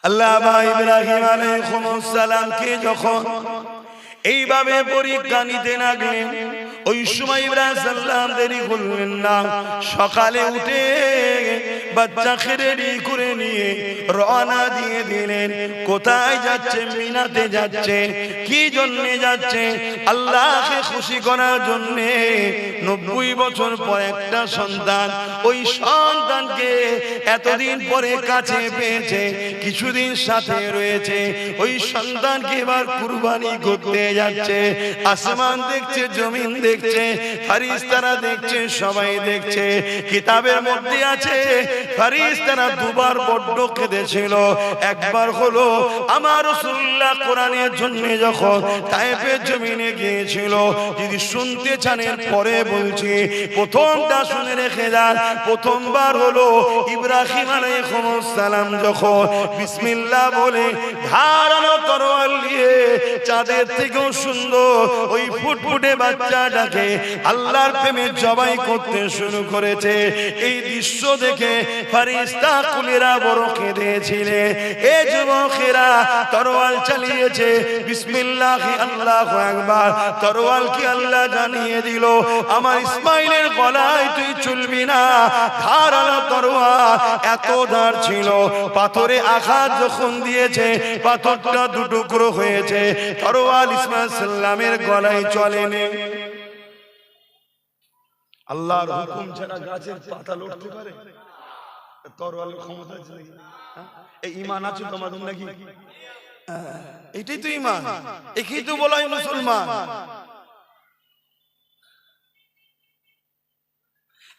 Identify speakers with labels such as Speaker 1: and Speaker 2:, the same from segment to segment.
Speaker 1: আল্লামা ইব্রাহিম আলাইহিস সালামকে যখন এইভাবে পরীক্ষা নিতে লাগলেন, ওই সময় ইব্রাহিম সাল্লাম দেরি করলেন না, সকালে উঠে বাচ্চাকে রেডি করে নিয়ে রওনা দিয়ে দিলেন। কোথায় যাচ্ছে? মিনাতে যাচ্ছে। কি জন্য যাচ্ছে? আল্লাহকে খুশি করার জন্য। 90 বছর পর একটা সন্তান, ওই সন্তানকে এতদিন পরে কাছে পেয়েছে, কিছুদিন সাথে রয়েছে, ওই সন্তানকে এবার কুরবানি করতে যাচ্ছে। আসমান দেখছে, জমিন দেখছে, ফেরেশতারা দেখছে, সবাই দেখছে। কিতাবের মধ্যে আছে ফেরেশতারা দুবার বড্ড কেঁদেছিল। একবার হলো আমার রাসূলুল্লাহ কোরআনের জন্য যখন তায়েফের জমিনে গিয়েছিল। যদি শুনতে চান পরে বলছি, প্রথমটা শুনে রেখে যান। প্রথমবার হলো ইব্রাহিম আলাইহিস সালাম যখন বিসমিল্লাহ বলে ধারালো তরোয়াল নিয়ে চাঁদের থেকেও সুন্দর ওই ফুটফুটে বাচ্চাটাকে আল্লাহর প্রেমে জবাই করতে শুরু করেছে। এই দৃশ্য দেখে ফেরেশতা কুলেরা বড় কেঁদেছিলেন। এ যুবকেরা তরোয়াল চালিয়েছে, বিসমিল্লাহ আল্লাহু আকবার। তরোয়াল কি আল্লাহ জানিয়ে দিল, আমার ইসমাইলের গলায় তুই চলবি না। ধারালো তরোয়াল, এত ধার ছিল। পাথরে আঘাত যখন দিয়েছে, পাথরটা দুটুকরো হয়েছে। তরোয়াল ইসমাইল সাল্লামের গলায় চলেনি। আল্লাহর হুকুম ছাড়া গাছের পাতা লড়তে পারে? তরোয়ালের ক্ষমতা আছে নাকি? এই ঈমান আছে তোমাদের নাকি? এটাই তো ঈমান, একেই তো বলা হয় মুসলমান।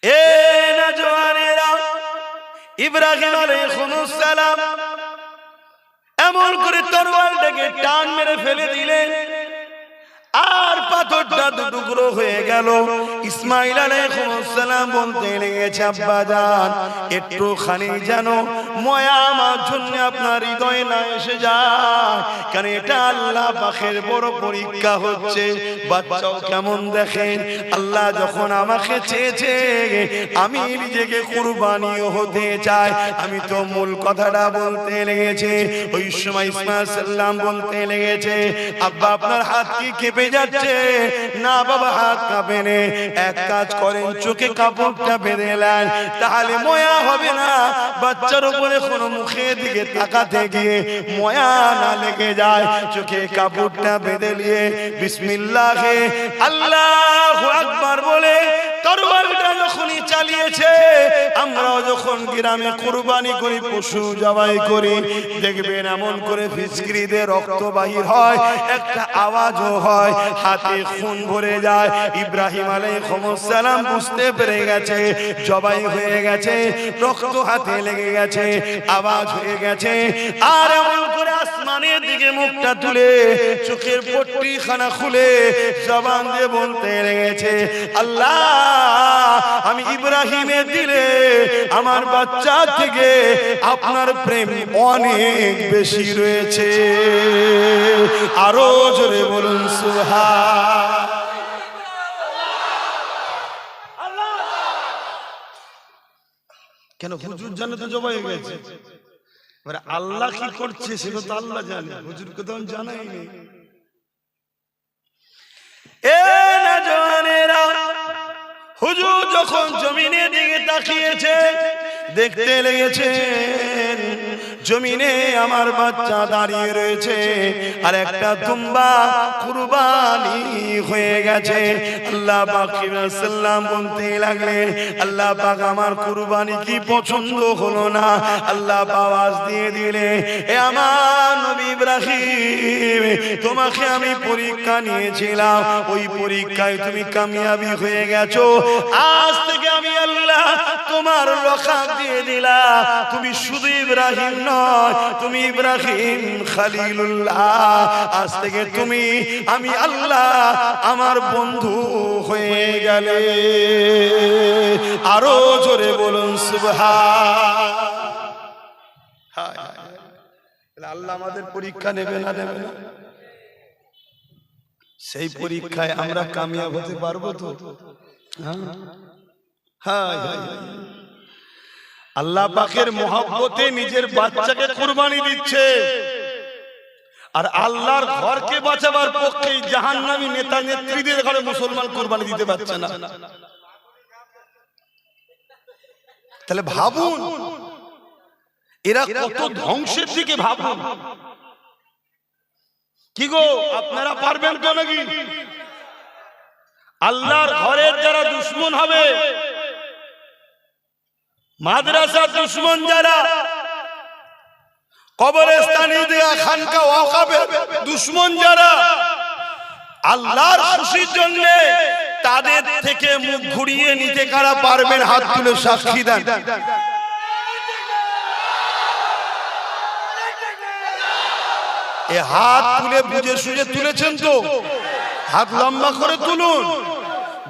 Speaker 1: এ নওজওয়ানেরা, ইব্রাহিম আলাইহিস সালাম এমন করে তরোয়ালটাকে টান মেরে ফেলে দিলেন, আর পাথরটা দুটুকরো হয়ে গেল। ইসমাইল আলাইহিস সালাম বলতে লেগেছে, আব্বা জান, একটুখানি যেন ময়া আমার জন্য আপনার হৃদয়ে না এসে যায়, কারণ এটা আল্লাহ পাকের বড় পরীক্ষা হচ্ছে। বাচ্চাও কেমন দেখেন, আল্লাহ যখন আমাকে চেয়েছে আমি নিজেকে কুরবানিও হতে চাই। আমি তো মূল কথাটা বলতে লেগেছে। ওই সময় ইসমাইল সাল্লাম বলতে লেগেছে, আব্বা আপনার হাত কি কেঁপে যাচ্ছে? না বাবা, হাত কাঁপে না। এক কাজ করেন, চোখে কাপড়টা বেঁধে নেন, তাহলে ময়া হবে না। বাচ্চার উপরে কোনো মুখের দিকে তাকাতে গিয়ে ময়া না লেগে যায়। চোখে কাপড়টা বেঁধে নিয়ে বিসমিল্লাহে আল্লাহু আকবার বলে তরবারিটা যখনই চালিয়েছে, আমরাও যখন গ্রামে কুরবানি করি, পশু জবাই করি, দেখবেন এমন করে ফিসকিরিতে রক্ত বাহির হয়, একটা আওয়াজও হয়, হাতে খুন ভরে যায়। ইব্রাহিম আলাইহিস সালাম বুঝতে পেরে গেছে জবাই হয়ে গেছে, রক্ত হাতে লেগে গেছে, আওয়াজ হয়ে গেছে। আর এমন করে আসমানের দিকে মুখটা তুলে চোখের পট্টিখানা খুলে জবান দিয়ে বলতে লেগেছে, আল্লাহ, আমি ইব্রাহিমের দিলে আমার বাচ্চা থেকে আপনার প্রেম অনেক বেশি রয়েছে। আরো জোরে বলুন সুবহান। কেন হুজুর জানে তো জবাই হয়ে গেছে, এবারে আল্লাহ কি করছে সেটা তো আল্লাহ জানে, হুজুরকে তো জানাই নেই। এ নওজওয়ানেরা, হুজুর যখন জমিনের দিকে তাকিয়েছে, দেখতে লেগেছেন জমিনে আমার বাচ্চা দাঁড়িয়ে রয়েছে, আর একটা দুম্বা কুরবানি হয়ে গেছে। আল্লাহ পাক সাল্লাম বলতে লাগলেন, আল্লাহ পাক আমার কুরবানি কি পছন্দ হলো না? আল্লাহ আওয়াজ দিয়ে দিলে, এ আমার নবী ইব্রাহিম, তোমাকে আমি পরীক্ষা নিয়েছিলাম, ওই পরীক্ষায় তুমি কামিয়াবি হয়ে গেছো। আজ থেকে আমি আল্লাহ তোমার লকাব দিয়ে দিলাম, তুমি শুধু ইব্রাহিম নয়, তুমি ইব্রাহিম খলিলুল্লাহ। আজ থেকে তুমি, আমি আল্লাহ, আমার বন্ধু হয়ে গেলে। আরো জোরে বলুন সুবহান। আল্লাহ আমাদের পরীক্ষা নেবে না, নেবে না? সেই পরীক্ষায় আমরা কামিয়াব হতে পারবো তো? আল্লাহ পাকের মহব্বতে নিজের বাচ্চাকে কুরবানি দিচ্ছে, আর আল্লাহর ঘরকে বাঁচাবার পক্ষে জাহান্নামী নেতা নেত্রীদের ঘরে মুসলমান কুরবানি দিতে পারছে না। তাহলে ভাবুন এরা কত ধ্বংসের দিকে। ভাবুন কি গো, আপনারা পারবেন তো নাকি? আল্লাহর ঘরের যারা দুশমন হবে, মাদ্রাসা দুশমন যারা, কবরস্থানে দেয়া খানকা ওয়াকাফের দুশমন যারা, আল্লাহর খুশির জন্য তাদের থেকে মুখ ঘুরিয়ে নিতে কারা পারবেন? হাত তুলে সাক্ষী দেন। এ হাত তুলে বুঝে সুঝে তুলেছেন তো? হাত লম্বা করে তুলুন।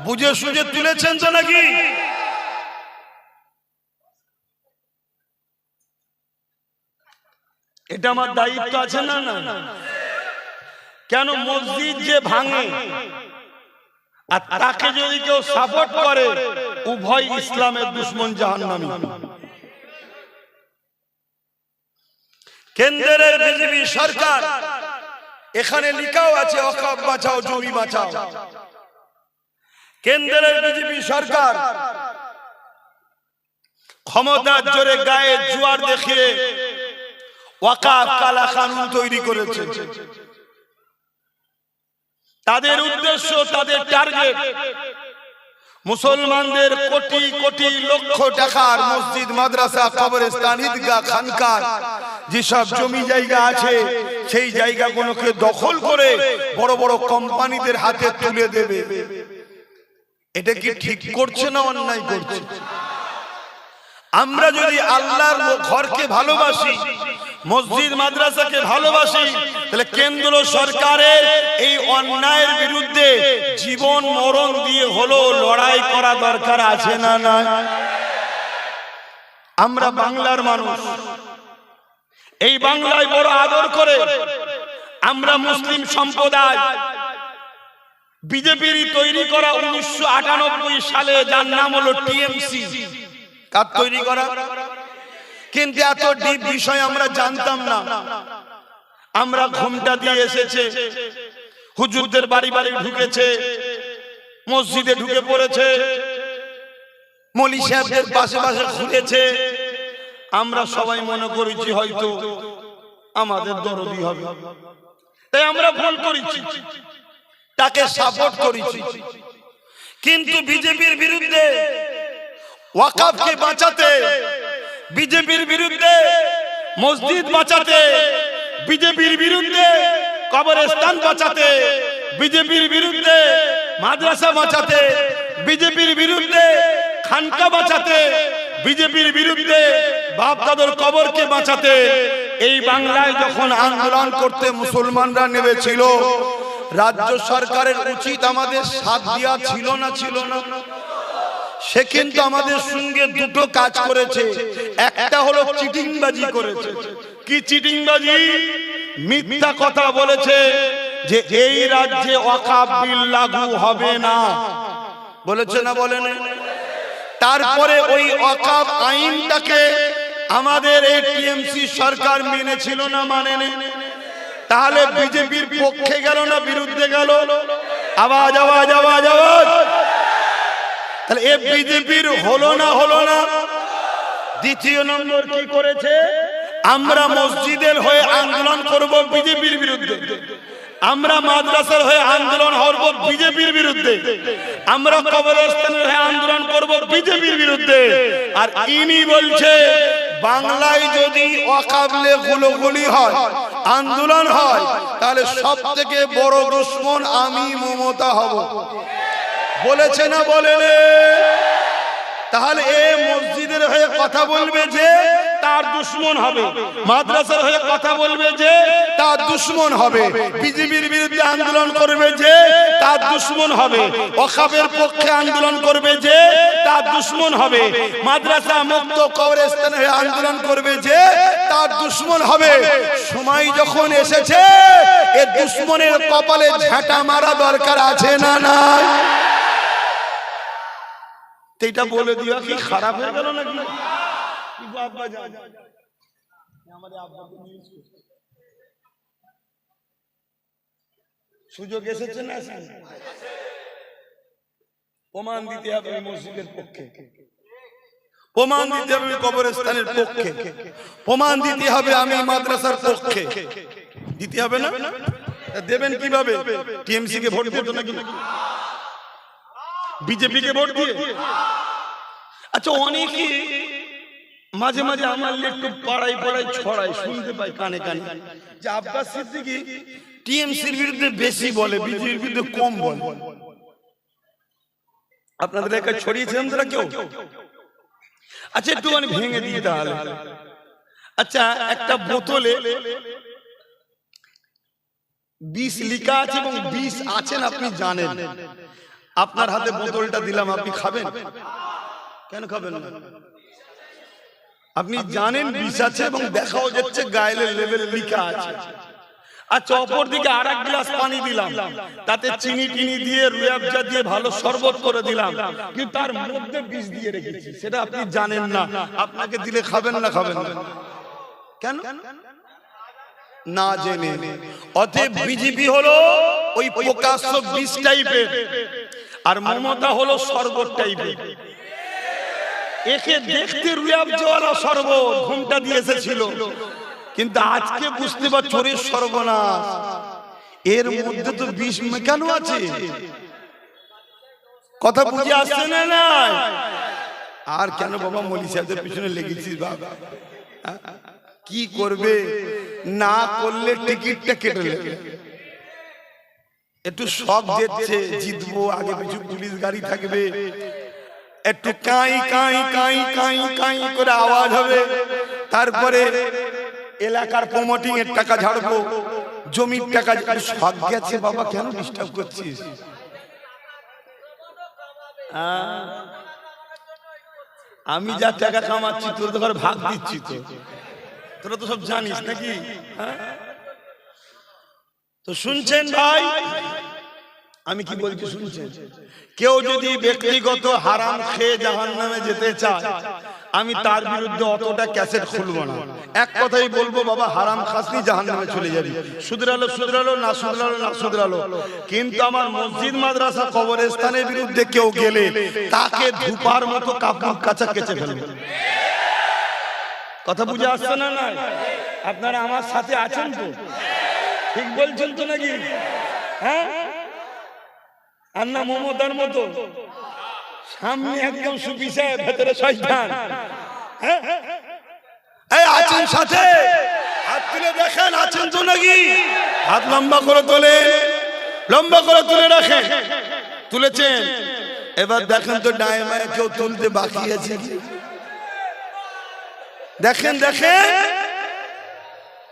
Speaker 1: বুঝে সুঝে তুলেছেন তো নাকি? এটা আমার দায়িত্ব আছে না? না কেন? মসজিদ যে ভাঙে আর তাকে যদি কেউ সাপোর্ট করে, উভয় ইসলামের দুশমন, জাহান্নামী। কেন্দ্রের বিজেপি সরকার, এখানে লেখাও আছে ওয়াকফ বাঁচাও, জমি বাঁচাও। কেন্দ্রের বিজেপি সরকার ক্ষমতার জোরে গায়ে জোয়ার দেখিয়ে ওয়াকফ কালা কানুন তৈরি করেছে। তাদের উদ্দেশ্য, তাদের টার্গেট, মুসলমানদের কোটি কোটি লক্ষ টাকার মসজিদ, মাদ্রাসা, কবরস্থান, ঈদগাহ, খানকা যেসব জমি জায়গা আছে, সেই জায়গাগুলোকে দখল করে বড় বড় কোম্পানিদের হাতে তুলে দেবে। এটা কি ঠিক করছে না অন্যায় করছে? আমরা যদি আল্লাহর ঘরকে ভালোবাসি, মসজিদ মাদ্রাসাকে ভালোবাসি, তাহলে কেন্দ্র সরকারের এই অন্যায়ের বিরুদ্ধে জীবন মরণ দিয়ে হলো লড়াই করা দরকার আছে না? না। আমরা বাংলার মানুষ, এই বাংলায় বড় আদর করে আমরা মুসলিম সম্প্রদায় বিজেপির তৈরি করা 1998 সালে, যার নাম হলো টিএমসি, কার তৈরি করা? কিন্তু এত ডিপ বিষয় আমরা জানতাম না। আমরা ঘুমটা দিয়ে এসেছে, হুজুরদের বাড়ি বাড়ি ঢুকেছে, মসজিদে ঢুকে পড়েছে, মৌলী সাহেবদের পাশে পাশে ঘুরেছে। আমরা সবাই মনে করেছি হয়তো আমাদের দরদি হবে, তাই আমরা ভুল করেছি, তাকে সাপোর্ট করেছি। কিন্তু বিজেপির বিরুদ্ধে ওয়াকফকে বাঁচাতে, বিজেপির বিরুদ্ধে মসজিদ বাঁচাতে, বিজেপির বিরুদ্ধে কবরস্থান বাঁচাতে, বিজেপির বিরুদ্ধে মাদ্রাসা বাঁচাতে, বিজেপির বিরুদ্ধে খানকা বাঁচাতে, বিজেপির বিরুদ্ধে বাপ দাদুর কবরকে বাঁচাতে এই বাংলায় যখন আন্দোলন করতে মুসলমানরা নেমেছিল, রাজ্য সরকারের উচিত আমাদের সাথ দেওয়া ছিল না? ছিল না? সে কিন্তু আমাদের সঙ্গে দুটো কাজ করেছে। একটা হলো চিটিংবাজি করেছে। কি চিটিংবাজি? মিথ্যা কথা বলেছে যে এই রাজ্যে ওয়াকফ বিল লাগু হবে না, বলেছে না? বলেন। তারপরে ওই ওয়াকফ আইনটাকে আমাদের এই টিএমসি সরকার মেনেছিল না? মানেনি। তাহলে বিজেপির পক্ষে গেল না বিরুদ্ধে গেল? আওয়াজ আওয়াজ আওয়াজ আওয়াজ। তাহলে এ বিজেপির হলো না? হলো না। দ্বিতীয় নম্বর কি করেছে? আমরা মসজিদের হয়ে আন্দোলন করব বিজেপির বিরুদ্ধে, আমরা মাদ্রাসার হয়ে আন্দোলন করব বিজেপির বিরুদ্ধে, আমরা কবরস্থানের হয়ে আন্দোলন করব বিজেপির বিরুদ্ধে। আর ইনি বলছে বাংলায় যদি ওয়াকফ নিয়ে গুলোগুলি হয়, আন্দোলন হয়, তাহলে সব থেকে বড় দুশমন আমি মমতা হব। বলেছে না? বলেন। তাহলে এ মসজিদের হয়ে কথা বলবে যে তার দুশমন হবে, মাদ্রাসার হয়ে কথা বলবে যে তার দুশমন হবে, বিজেপির বিরুদ্ধে আন্দোলন করবে যে তার দুশমন হবে, ওয়াকফের পক্ষে আন্দোলন করবে যে তার দুশমন হবে, মাদ্রাসা মুক্ত কবরস্থান হয়ে আন্দোলন করবে যে তার দুশমন হবে। সময় যখন এসেছে এ দুশমনের কপালে ঝাঁটা মারা দরকার আছে না? না। এটা বলে দিয়া কি খারাপ হয়ে গেল নাকি? কি গো আব্বা জান, আমাদের আব্বাকে নিউজ করতে সুযোগ এসেছে না? প্রমাণ দিতে হবে মসজিদের পক্ষে, প্রমাণ দিতে হবে কবরস্থানের পক্ষে, প্রমাণ দিতে হবে আমি মাদ্রাসার পক্ষে, দিতে হবে না? দেবেন কিভাবে? টিএমসি কে ভোট দিত নাকি বিজেপি কে ভোট দিয়ে? আচ্ছা, অনেকে মাঝে মাঝে আমার একটু পাড়াই পাড়াই ছড়াই শুনতে পাই কানে কানে যে আব্বাস সিদ্দিকী টিএমসির বিরুদ্ধে বেশি বলে, বিজেপির বিরুদ্ধে কম বলে। আপনাদের এলাকায় ছড়িয়েছিলাম তারা কেউ? আচ্ছা, একটু মানে ভেঙে দিয়ে তাহলে। আচ্ছা, একটা বোতলে 20 লিখা আছে এবং 20 আছেন আপনি জানেন। আপনার হাতে বোতলটা দিলাম, আপনি খাবেন? কেন খাবেন না? আপনি জানেন 20 আছে এবং দেখাও যাচ্ছে গায়ের লেভেল লিখা আছে। আচ্ছা, অপর দিকে আর এক গ্লাস পানি দিলাম, তাতে চিনি টিনি দিয়ে রুয়াবজা দিয়ে ভালো শরবত করে দিলাম, কিন্তু তার মধ্যে বিষ দিয়ে রেখেছি, সেটা আপনি জানেন না। আপনাকে দিলে খাবেন না? খাবেন না কেন? না জেনে। অতএব বিজেপি হলো ওই প্রকাশ্য বিষ টাইপের, আর মমতা হলো শরবত টাইপের। একে দেখতে রুয়াবজাওয়ালা শরবত ঘুমটা দিয়ে এসেছিল, কিন্তু আজকে বুঝতে পার চোরের সর্বনাশ, এর মধ্যে তো বিষ মেকানো আছে। কথা বুঝে আসছে না? না আর কেন বাবা মলি সাহেবের পিছনে লেগেছিস বাবা? কি করবে? না করলে টিকিটটা কেটে নেবে। একটু শখ যেচ্ছে জিতবো, আগে পিছু পুলিশ গাড়ি থাকবে, একটু কাই কাই কাই কাই কাই করে আওয়াজ হবে, তারপরে এলাকার প্রমোটিং এর টাকা ঝাড়বো, জমির টাকা। শখ গেছে বাবা, কেন ডিস্টার্ব করছিস? আমি যা টাকা কামাচ্ছি তোর তো ঘরে ভাগ দিচ্ছি, তো তোরা তো সব জানিস নাকি? তো শুনছেন ভাই, আমি কি বলছি শুনছেন? কেউ যদি ব্যক্তিগত হারাম খেয়ে জাহান্নামে যেতে চায়, আমি তার বিরুদ্ধে অতটা ক্যাসেট খুলবো না। এক কথাই বলবো, বাবা হারাম খাসনি জাহান্নামে চলে যাবি, শুধরালো শুধরালো, না শুধরালো না শুধরালো। কিন্তু আমার মসজিদ মাদ্রাসা কবরস্থানের বিরুদ্ধে কেউ গেলে তাকে ধুপার মতো কাপড় কাঁচা কেচে ফেলবে। কথা বুঝে আসছে না? না আপনারা আমার সাথে আছেন তো? ঠিক বলছেন তো নাকি? হ্যাঁ, আর না মমতার মতো সামনে একদম সুফি সাহেব, ভেতরে শয়তান। এই আছেন সাথে? হাত তুলে দেখেন আছেন তো নাকি? হাত লম্বা করে তোলে, লম্বা করে তুলে রাখেন। তুলেছেন? এবার দেখেন তো ডায়ে মায়ে কেউ তুলতে বাকি আছে? দেখেন দেখেন,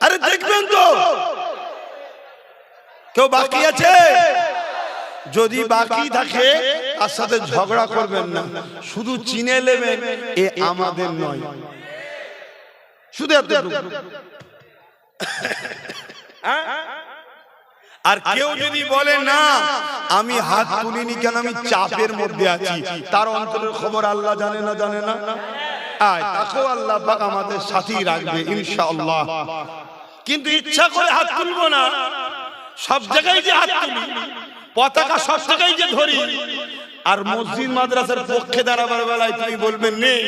Speaker 1: আরে দেখবেন তো কেউ বাকি আছে? যদি বাকি থাকে তার সাথে ঝগড়া করবেন না, শুধু চিনে নেবেন এ আমাদের নয়, শুধু আর কেউ যদি বলে না আমি হাত তুলিনি কেন, আমি চাপের মধ্যে আছি, তার অন্তরের খবর আল্লাহ জানে না? জানে না? তাকেও আল্লাহ পাক আমাদের সাথেই রাখবে ইনশাআল্লাহ। কিন্তু ইচ্ছা করে হাত তুলবো না, সব জায়গায় যে হাত তুলি, পতাকা সব জায়গায় যে ধরি, আর মসজিদ মাদ্রাসার পক্ষে দাঁড়াবার বেলায় তুমি বলবেন নেই,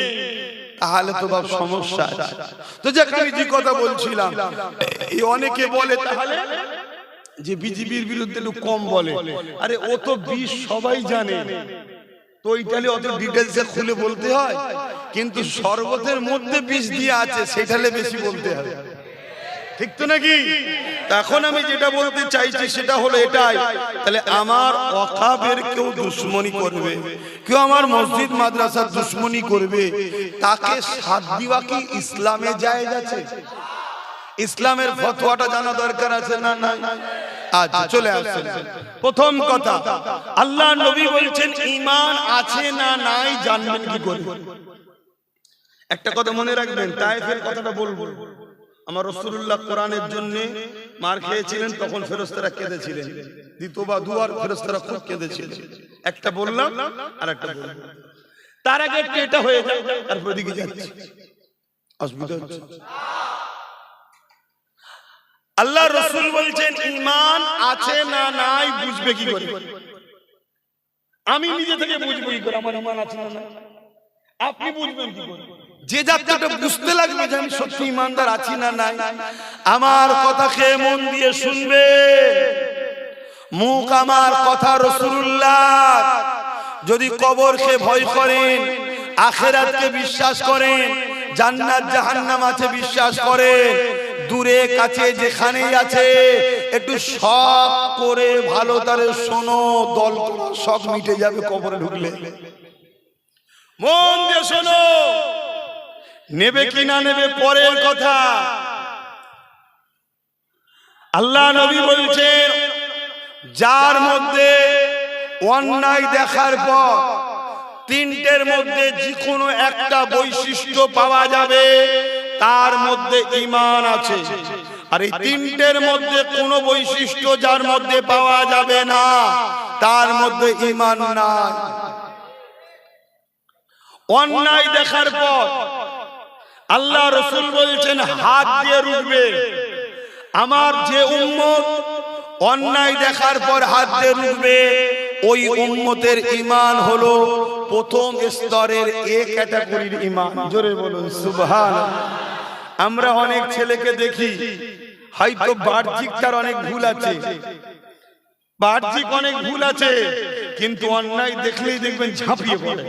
Speaker 1: তাহলে তো বাপ সমস্যা আছে। তো যাকে আমি যে কথা বলছিলাম, এই অনেকে বলে তাহলে যে বিজেপির বিরুদ্ধে লোক কম বলে, আরে ও তো বিষ সবাই জানে, তো ওইটালে অত ডিটেলসে খুলে বলতে হয়, কিন্তু শরবতের মধ্যে বিষ দিয়ে আছে সেটালে বেশি বলতে হবে, ঠিক তো নাকি? এখন আমি যেটা বলতে চাইছি সেটা হলো এটাই, তাহলে আমার ওয়াকাফের কেউ দুশমনি করবে, কেউ আমার মসজিদ মাদ্রাসার দুশমনি করবে, তাকে সাথ দেওয়া কি ইসলামে জায়েজ আছে? ইসলামের ফতোয়াটা জানা দরকার আছে না? না আচ্ছা চলে আসেন। প্রথম কথা, আল্লাহ নবী বলছেন ঈমান আছে না নাই জানবেন কি করে? একটা কথা মনে রাখবেন, তায়েফের কথাটা বলবো। আমার রাসূলুল্লাহ কোরআনের জন্য মার খেয়েছিলেন, তখন ফেরেশতারা কেঁদেছিলেন, দ্বিতীয়বার দুবার ফেরেশতারা খুব কেঁদেছিলেন। একটা বললাম আর একটা বললাম, তার আগে এটা হয়ে যায় তারপর দিকে যাচ্ছি। অসুবিধা হচ্ছে? আল্লাহ রাসূল বলছেন ঈমান আছে না নাই বুঝবে কি করে? আমি নিজে থেকে বুঝবো কি করে আমার ঈমান আছে না নাই? আপনি বুঝবেন কি করে? যে যাত্রাটা বুঝতে লাগবে যে আমি সত্যি ঈমানদার আছি না নাই, আমার কথা খেয়ে মন দিয়ে শুনবে। মুখ আমার কথা রাসূলুল্লাহ। যদি কবরকে ভয় করেন, আখিরাতকে বিশ্বাস করেন, জান্নাত জাহান্নাম আছে বিশ্বাস করেন, দূরে কাছে যেখানেই আছে একটু শখ করে ভালো তারে শোনো, দল করার শখ মিটে যাবে কবরে ঢুকলে। মন দিয়ে শোনো, নেবে কি না নেবে পরের কথা। আল্লাহ নবী বলছেন যার মধ্যে অন্যায় দেখার পর তিনটের মধ্যে যে কোনো একটা বৈশিষ্ট্য পাওয়া যাবে তার মধ্যে ঈমান আছে। আর এই তিনটের মধ্যে কোনো বৈশিষ্ট্য যার মধ্যে পাওয়া যাবে না তার মধ্যে ঈমান নাই। অন্যায় দেখার পর আল্লাহ রাসূল বলছেন হাত দিয়ে রুখবে। আমার যে উম্মত অন্যায় দেখার পর হাত দিয়ে রুখবে ওই উম্মতের ঈমান হলো প্রথম স্তরের এ ক্যাটাগরির ঈমান। জোরে বলুন সুবহানাল্লাহ। আমরা অনেক ছেলেকে দেখি হয়তো বাহ্যিক তার অনেক ভুল আছে, বাহ্যিক অনেক ভুল আছে, কিন্তু অন্যায় দেখলেই দেখবেন ঝাঁপিয়ে পড়ে।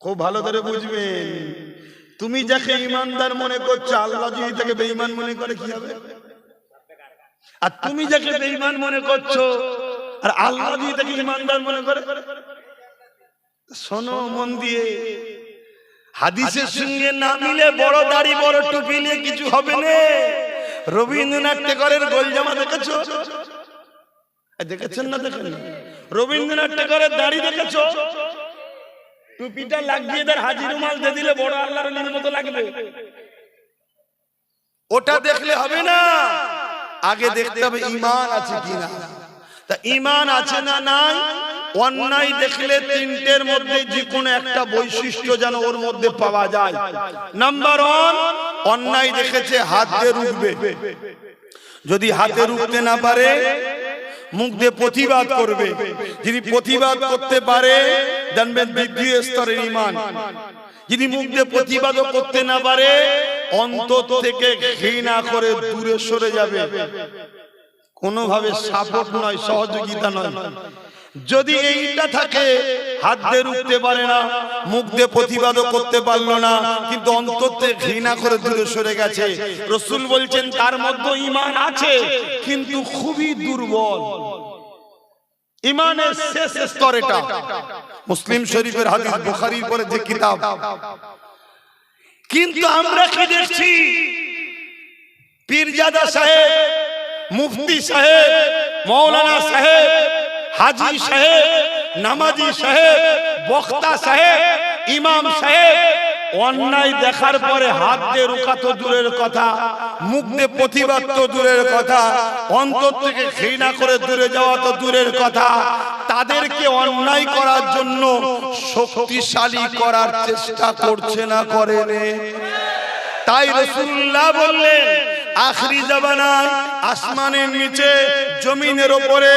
Speaker 1: খুব ভালো করে বুঝবেন, তুমি যাকে ঈমানদার মনে করছো আল্লাহ যদি তাকে বেঈমান মনে করে কি হবে? আর তুমি যাকে বেঈমান মনে করছো আর আল্লাহ যদি তাকে ঈমানদার মনে করে, শোনো মন দিয়ে, হাদিসের সঙ্গে না মিলে বড় দাড়ি বড় টুপি নিয়ে কিছু হবে না। রবীন্দ্রনাথ ঠাকুরের গোলজামা দেখেছো? দেখেছেন না? দেখেন রবীন্দ্রনাথ ঠাকুরের দাড়ি দেখেছো? টুপিটা লাগিয়ে তার হাজি রুমাল দিয়ে দিলে বড় আল্লাহর ওলির মতো লাগবে। ওটা দেখলে হবে না, আগে দেখতে হবে ঈমান আছে কিনা। তা ঈমান আছে না নাই? অন্যায় দেখলে তিনটের মধ্যে যে কোনো একটা বৈশিষ্ট্য যেন ওর মধ্যে পাওয়া যায়। নাম্বার 1, অন্যায় দেখেছে হাত দিয়ে রুখবে। যদি হাতে রুখতে না পারে মুখ দিয়ে প্রতিবাদ করবে। যদি প্রতিবাদ করতে পারে জানবেন দ্বিতীয় স্তরের ঈমান। যদি মুখ দিয়ে প্রতিবাদও করতে না পারে অন্তর থেকে ঘৃণা করে দূরে সরে যাবে, কোনোভাবে সাপোর্ট নয়, সহযোগিতা নয়। যদি এইটা থাকে, হাত দিয়ে রুখতে পারে না, মুখ দিয়ে প্রতিবাদও করতে পারলো না, কিন্তু অন্তর থেকে ঘৃণা করে দূরে সরে গেছে, রাসূল বলছেন তার মধ্যে ঈমান আছে কিন্তু খুবই দুর্বল। ঈমানের শেষ স্তর এটা। মুসলিম শরীফের হাদিস, বুখারীর পরে যে কিতাব। কিন্তু আমরা কি দেখছি? পীরজাদা সাহেব, মুফতি সাহেব, মৌলানা সাহেব, হাজি সাহেব, নামাজি সাহেব, বক্তা সাহেব, ইমাম সাহেব অন্যায় দেখার পরে হাত দিয়ে রুখা তো দূরের কথা, মুখ দিয়ে প্রতিবাদ তো দূরের কথা, অন্তর থেকে ঘৃণা করে দূরে যাওয়া তো দূরের কথা, তাদেরকে অন্যায় করার জন্য শক্তিশালী করার চেষ্টা করছে না করে রে। তাই রাসূলুল্লাহ বললেন আখরি জামানায় আসমানের নিচে জমিনের উপরে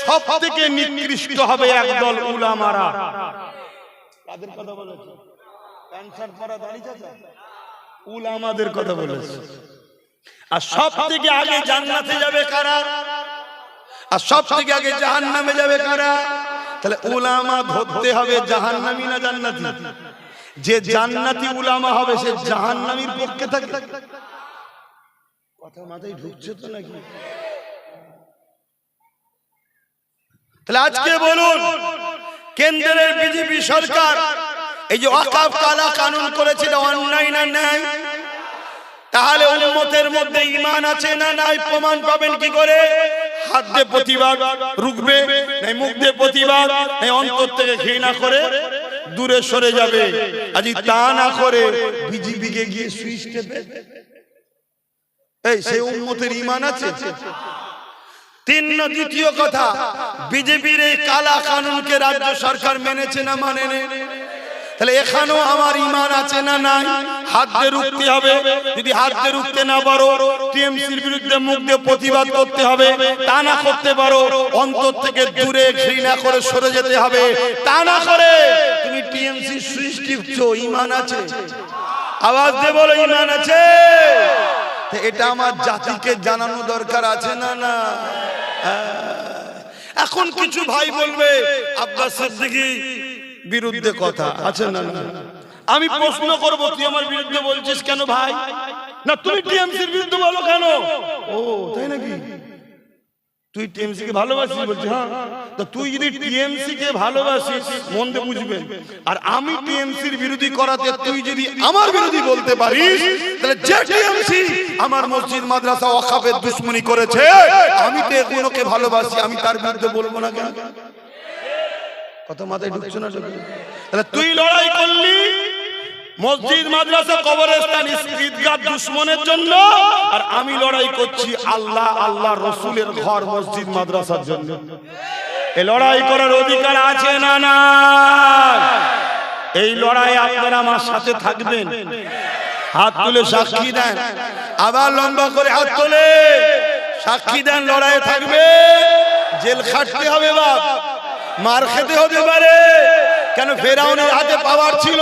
Speaker 1: সবথেকে নিকৃষ্ট হবে একদল উলামারা। কাদের কথা বলেছে? ক্যান্সার পরা দাড়ি চাচা উলামাদের কথা বলেছে। আর সবথেকে আগে জান্নাতে যাবে কারা? আর সবথেকে আগে জাহান্নামে যাবে কারা? তাহলে উলামা ধরতে হবে জাহান্নামী না জান্নাতি? যে জান্নাতি উলামা হবে সে জাহান্নামীর পক্ষে থাকে। কথা মাথায় ঢুকছে তো নাকি? তাহলে আজকে বলুন, কেন্দ্রের বিজেপি সরকার এই যে ওয়াকফ কালা কানুন করেছে, অন্যায় না নাই? তাহলে উম্মতের মধ্যে ঈমান আছে না নাই প্রমাণ পাবেন কি করে? হাত দিয়ে প্রতিবাদ রুখবে, নাই মুখ দিয়ে প্রতিবাদ, নাই অন্তর থেকে ঘৃণা করে দূরে সরে যাবে। আজ তা না করে বিজেপিকে গিয়ে সুইচ টেপে, এই সেই উম্মতের ঈমান আছে? দ্বিতীয় কথা, বিজেপির এই কালা কানুনকে রাজ্য সরকার মেনেছে না মানে? তাহলে এখানেও আমার ঈমান আছে না নাই? হাত দিয়ে রুখতে হবে। যদি হাত দিয়ে রুখতে না পারো, টিএমসির বিরুদ্ধে মুখ দিয়ে প্রতিবাদ করতে হবে। তা না করতে পারো, অন্তর থেকে দূরে ঘৃণা করে সরে যেতে হবে। তা না করে তুমি টিএমসি সুইচ টিপছো, ঈমান আছে? আওয়াজ দিয়ে বলো, ঈমান আছে? এটা আমার জাতিকে জানানো দরকার আছে না না? এখন কিছু ভাই বলবে আব্বাস সিদ্দিকী বিরুদ্ধে কথা আছে না না? আমি প্রশ্ন করব, তুই আমার বিরুদ্ধে বলছিস কেন ভাই? না তুমি টিএমসির বিরুদ্ধে বলো কেন? ও তাই নাকি? তুই টিএমসি কে ভালোবাসিস বলছিস? হ্যাঁ, তো তুই যদি টিএমসি কে ভালোবাসিস মন দিয়ে বুঝবেন, আর আমি টিএমসির বিরোধী করাতে তুই যদি আমার বিরোধী বলতে পারিস, তাহলে যে টিএমসি আমার মসজিদ মাদ্রাসা ওয়াকফের দুশমনি করেছে, আমি তো এগুলোকে ভালোবাসি, আমি তার বিরুদ্ধে বলবো না কেন? কত মাথায় ঢুকছে না? তাহলে তুই লড়াই করলি মসজিদ মাদ্রাসা কবরস্থান ঈদগাহ দুশমনের জন্য, আর আমি লড়াই করছি আল্লাহ আল্লাহ রসুলের ঘর মসজিদ মাদ্রাসার জন্য। এই লড়াই করার অধিকার আছে না না? এই লড়াই আপনারা আমার সাথে থাকবেন? হাত তুলে সাক্ষী দেন, আবার লম্বা করে হাত তুলে সাক্ষী দেন, লড়াই থাকবে। জেল খাটতে হবে, বাপ মার খেতে হতে পারে। কেন? ফেরাউনের হাতে পাওয়ার ছিল,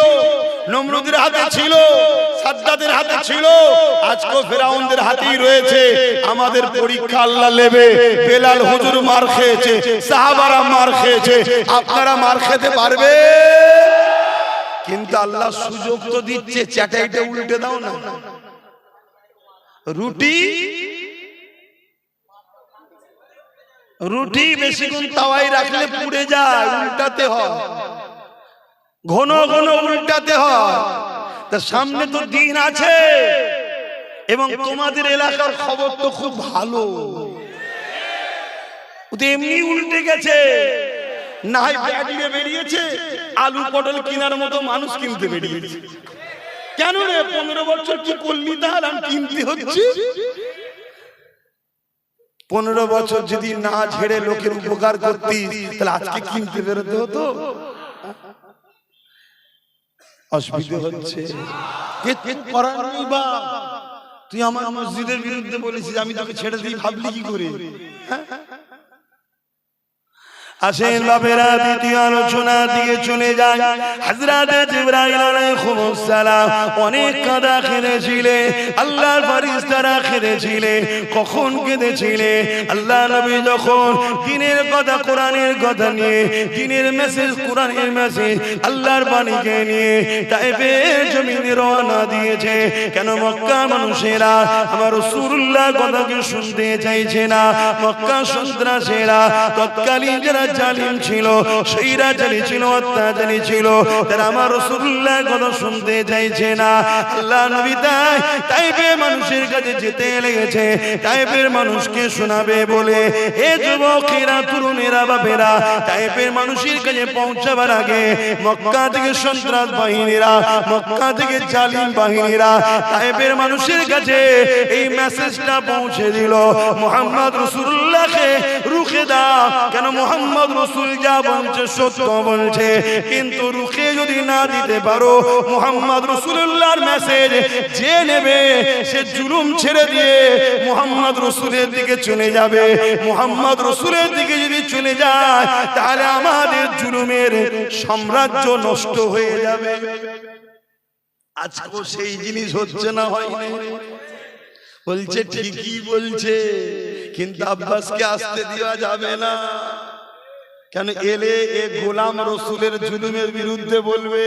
Speaker 1: নমরুদের হাতে ছিল, সাদ্দাতের হাতে ছিল, আজকেও ফেরাউনদের হাতেই রয়েছে। আমাদের পরীক্ষা আল্লাহ নেবে। বেলাল হুজুর মার খেয়েছে, সাহাবারা মার খেয়েছে, আপনারা মার খেতে পারবে? কিন্তু আল্লাহ সুযোগ তো দিচ্ছে, চ্যাটাইটা উল্টে দাও না। রুটি বেশিক্ষণ তাওয়ায় রাখলে পুড়ে যায়, উল্টাতে হয়, ঘন ঘন উল্টাতে হয়। তার সামনে তো দিন আছে, এবং তোমাদের এলাকার খবর তো খুব ভালো। এমনি উল্টে গেছে, না হয় ব্যাগ নিয়ে বেরিয়েছে, আলু পটল কেনার মতো মানুষ কিনতে বেরিয়েছে। কেন রে? 15 বছর কি করলি তাহলে কিনতে হচ্ছে? 15 বছর যদি না ঝেড়ে লোকের উপকার করতি, তাহলে আজকে কিনতে বেরোতে হতো। অসুবিধা হচ্ছে, তুই আমার মসজিদের বিরুদ্ধে বলেছিস, আমি তোকে ছেড়ে দিই, ভাবলি কি করে? আসেন বাবেরা, দ্বিতীয় আলোচনা দিয়ে চলে যায়। হযরত জিবরাইল আলাইহিস সালাম অনেক কাঁদা কেঁদেছিলেন, আল্লাহর ফেরেশতারা কেঁদেছিলেন। কখন কেঁদেছিলেন? আল্লাহ নবী যখন দ্বীনের কথা, কোরআনের কথা নিয়ে, দ্বীনের মেসেজ, কোরআনের মেসেজ, আল্লাহর বাণীকে নিয়ে তায়েফের জমিনে রওনা দিয়েছে। কেন? মক্কা মানুষেরা আমার রাসূলুল্লাহর কথাকে শুনতে চাইছে না। মক্কা সন্ত্রাসীরা, তৎকালীন যারা জালিম ছিল, স্বৈরাচারী ছিল, অত্যাচারী ছিল, তারা আমার রাসূলুল্লাহর কথা শুনতে চাইছে না। আল্লাহ নবী তাইফের মানুষের কাছে যেতে লেগেছে, তাইফের মানুষকে শোনাবে বলে। হে যুবকেরা, তরুণেরা, বাপেরা, তাইফের মানুষের কাছে পৌঁছাবার আগে মক্কা থেকে সন্ত্রাস বাহিনীরা, মক্কা থেকে জালিম বাহিনীরা তাইফের মানুষের কাছে এই মেসেজটা পৌঁছে দিল, মুহাম্মদ রাসূলুল্লাহকে রুখে দাও। কেন? মুহাম্মদ রাসূল যা বলছে সত্য বলছে, কিন্তু রুখে যদি না দিতে পারো, মুহাম্মদ রাসূলুল্লাহর মেসেজ যে নেবে সে জুলুম ছেড়ে দিয়ে মুহাম্মদ রাসূলের দিকে চলে যাবে। মুহাম্মদ রাসূলের দিকে যদি চলে যায়, তাহলে আমাদের জুলুমের সাম্রাজ্য নষ্ট হয়ে যাবে। আজকেও সেই জিনিস হচ্ছে না, হয়নি? বলছে ঠিকই বলছে, কিন্তু আব্বাসকে আসতে দেওয়া যাবে না। কেন? এলে এ গোলাম রসুলের জুলুমের বিরুদ্ধে বলবে,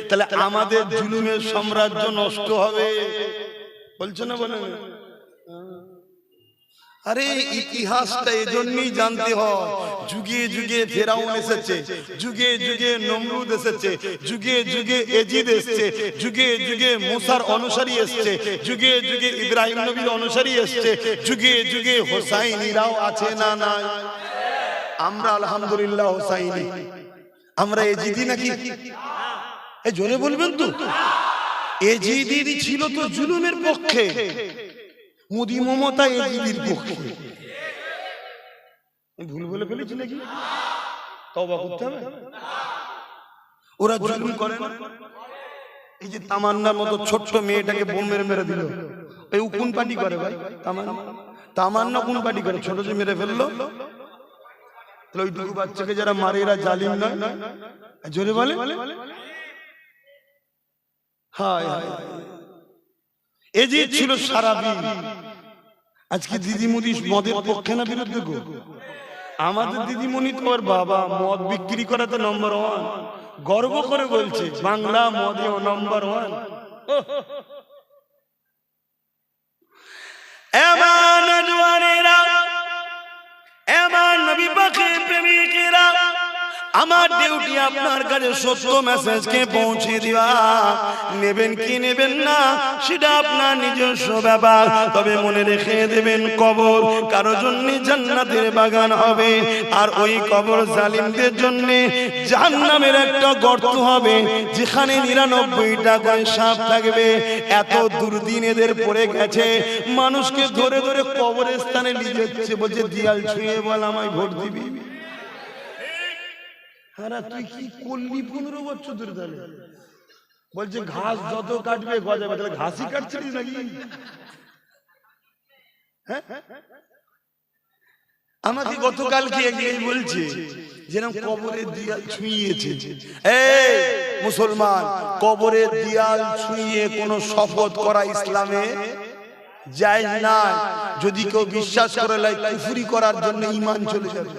Speaker 1: তাহলে আমাদের জুলুমের সাম্রাজ্য নষ্ট হবে। বলছে না? বলে আরে ইতিহাসটা এজন্যই জানতে হয়। যুগে যুগে ফেরাউন এসেছে, যুগে যুগে নমরুদ এসেছে, যুগে যুগে এজিদ এসেছে, যুগে যুগে মুসার অনুসারী এসেছে, যুগে যুগে ইব্রাহিম নবীর অনুসারী এসেছে, যুগে যুগে হোসাইনিরাও আছে না নাই? আমরা আলহামদুলিল্লাহ হোসাইনি, আমরা এজিদি নাকি? এই জোরে বলবেন তো। এজিদি ছিল তো জুলুমের পক্ষে, মোদি মমতা এজিদির পক্ষে। ভুল বলে ফেলেছি নাকি? তওবা করতে হবে। ওরা জুলুম করে না? এই যে তামান্নার মতো ছোট্ট মেয়েটাকে বোম মেরে মেরে দিল, এই কোন পার্টি করে ভাই? তামান্না কোন পার্টি করে? ছোট যে মেরে ফেললো, ওইটুকু বাচ্চাকে যারা মারে এরা জালিম না? জোরে বলে হায় হায়। এই যে ছিল সারাবি, আজকে দিদিমণি মদের পক্ষে না বিরুদ্ধে গো? আমাদের দিদিমণি তো আর বাবা মদ বিক্রি করাতে নম্বর ওয়ান, গর্ব করে বলছে বাংলা মদেও নম্বর ওয়ান। এমন জওয়ানেরা, এমন নবী পাকের প্রেমিকেরা, আমার ডিউটি আপনার কাছে সত্য মেসেজকে পৌঁছে দেওয়া। নেবেন কি নেবেন না সেটা আপনার নিজস্ব ব্যাপার, তবে মনে রেখে দেবেন কবর কারো জন্য জান্নাতের বাগান হবে, আর ওই কবর জালিমদের জন্য জাহান্নামের একটা গর্ত হবে, যেখানে 99টা করে সাপ থাকবে। এত দুর্দিন এদের পড়ে গেছে, মানুষকে ধরে ধরে কবরের স্থানে নিয়ে যাচ্ছে, বলছে দিয়াল ছুঁয়ে বল আমায় ভোট দিবি। তুই কি করলি 15 বছর ধরে? তাহলে বলছে ঘাস যত কাটবে গজাবে, তাহলে ঘাসই কাটছিস নাকি? আমাকে গতকালকে একজন বলছে যেরকম কবরের দিয়াল ছুঁয়েছে। এই মুসলমান, কবরের দিয়াল ছুঁয়ে কোন শপথ করা ইসলামে জায়েজ না। যদি কেউ বিশ্বাস করে লাই কুফরি করার জন্য ঈমান চলে যাবে।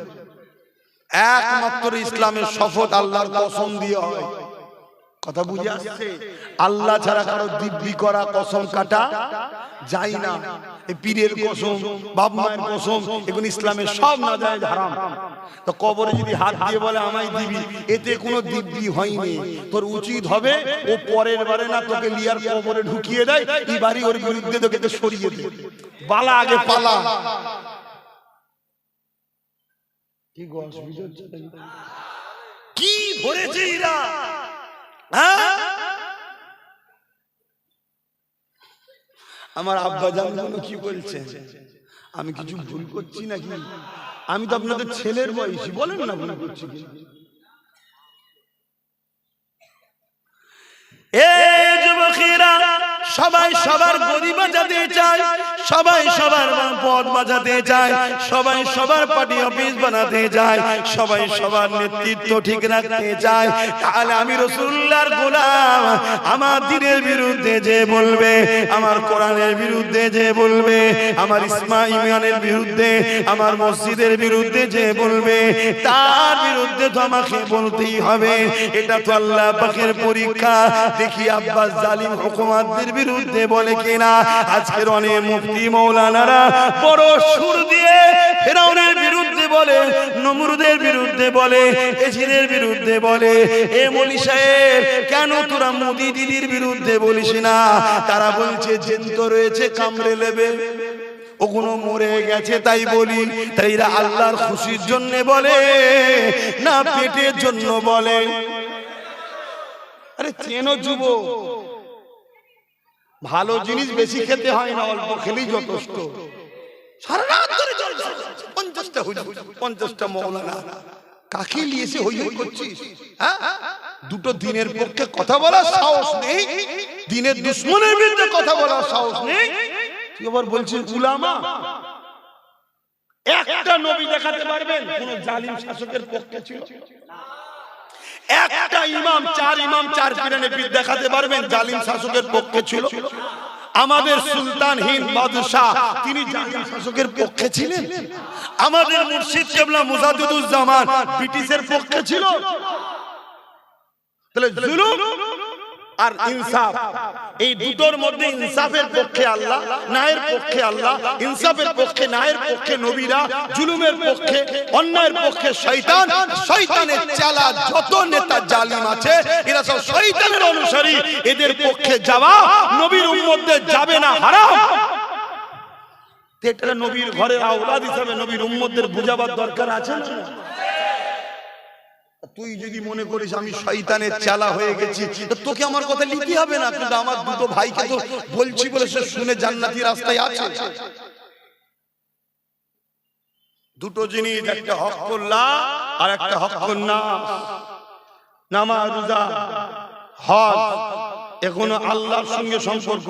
Speaker 1: একমাত্র ইসলামের শপথ আল্লাহর কসম দিয়ে হয়। কথা বুঝে আসছে? আল্লাহ ছাড়া কারো দিব্যি করা কসম কাটা যায় না। এই পীরের কসম, বাপ মায়ের কসম, এগুলো ইসলামের সব নাজায়েজ হারাম। তো কবরে যদি হাত দিয়ে বলে আমায় দিবি, এতে কোনো দিব্যি হয়নি। তোর উচিত হবে ও পরের বারে না তোকে লিয়ার কবরে ঢুকিয়ে দেয়, এই বাড়ি ওর বিরুদ্ধে তোকে সরিয়ে দে। বালা আগে পালা। কি ধরেছে এরা? আমার আব্বা জান কি বলছে? আমি কিছু ভুল করছি নাকি? আমি তো আপনাদের ছেলের বয়সী, বলেন না ভুল করছি কি? এই যুবকেরা সবাই সবার গদি বাজাতে চায়, সবাই সবার পদ বাজাতে চায়, সবাই সবার পার্টি অফিস বানাতে চায়, সবাই সবার নেতৃত্ব ঠিক রাখতে চায়। তাহলে আমি রাসূলুল্লাহর গোলাম, আমার দ্বীনের বিরুদ্ধে যে বলবে, আমার কোরআনের বিরুদ্ধে যে বলবে, আমার ইসলামের বিরুদ্ধে, আমার মসজিদের বিরুদ্ধে যে বলবে, তার বিরুদ্ধে তো আমাকে বলতেই হবে। এটা তো আল্লাহ পাকের পরীক্ষা। দেখি আব্বাস জালিম হুকুমাতদের বিরুদ্ধে বলে কিনা। আজকের অনেক মুফতি মৌলানারা বড় সুর দিয়ে ফেরাউনের বিরুদ্ধে বলে, নমরুদের বিরুদ্ধে বলে, এজিদের বিরুদ্ধে বলে। এ মৌলী সাহেব, কেন তোরা মোদি দিদির বিরুদ্ধে বলিস না? তারা বলছে জিন্ত রয়েছে কামড়ে নেবে, ওগুলো মরে গেছে তাই বলি। তাই এরা আল্লাহর খুশির জন্য বলে না পেটের জন্য বলে? আরে চেনো যুব, ভালো জিনিস বেশি খেতে হয় না, অল্প খেলেই যথেষ্ট। সারা রাত ধরে 50টা হুজুর, 50টা মাওলানা, কাকে নিয়েছে হই হই করছিস? দুটো দিনের পক্ষে কথা বলার সাহস নেই, দিনের দুশমনের বিরুদ্ধে কথা বলার সাহস নেই। তুই আবার বলছিস উলামা? একটা নবী দেখাতে পারবেন কোন জালিম শাসকের পক্ষে ছিল? একটা ইমাম, চার পীরের পীর দেখাতে পারবেন জালিম শাসকের পক্ষে ছিল? আমাদের সুলতান হিন্দ বাদশাহ তিনি জালিম শাসকের পক্ষে ছিলেন? আমাদের মুর্শিদ কেবলা মুজাদ্দিদুজ্জামান ব্রিটিশের পক্ষে ছিল? তাহলে জুলুম আর ইনসাফ, এই দুটোর মধ্যে ইনসাফের পক্ষে আল্লাহ, ন্যায়ের পক্ষে আল্লাহ, ইনসাফের পক্ষে, ন্যায়ের পক্ষে নবীরা, জুলুমের পক্ষে, অন্যায়ের পক্ষে শয়তান। শয়তানের চেলা যত নেতা জালিম আছে এরা সব শয়তানের অনুসারী। এদের পক্ষে যাওয়া নবীর উম্মতদের যাবে না, হারাম। এটা নবীর ঘরের আওলাদ হিসাবে নবীর উম্মতদের বুঝাবার দরকার আছে না? তুই যদি মনে করিস আমি শয়তানের চেলা হয়ে গেছি, তোকে আমার কথা লিখতে হবে না। কিন্তু আমার দুটো ভাইকে তো বলছি বলে সে শুনে জান্নাতি রাস্তায় আছে। দুটো জিনিস, একটা হকুল্লাহ আর একটা হকুন নাস। নামাজ, রোজা, হজ, এখনো আল্লাহর সঙ্গে সম্পর্ক।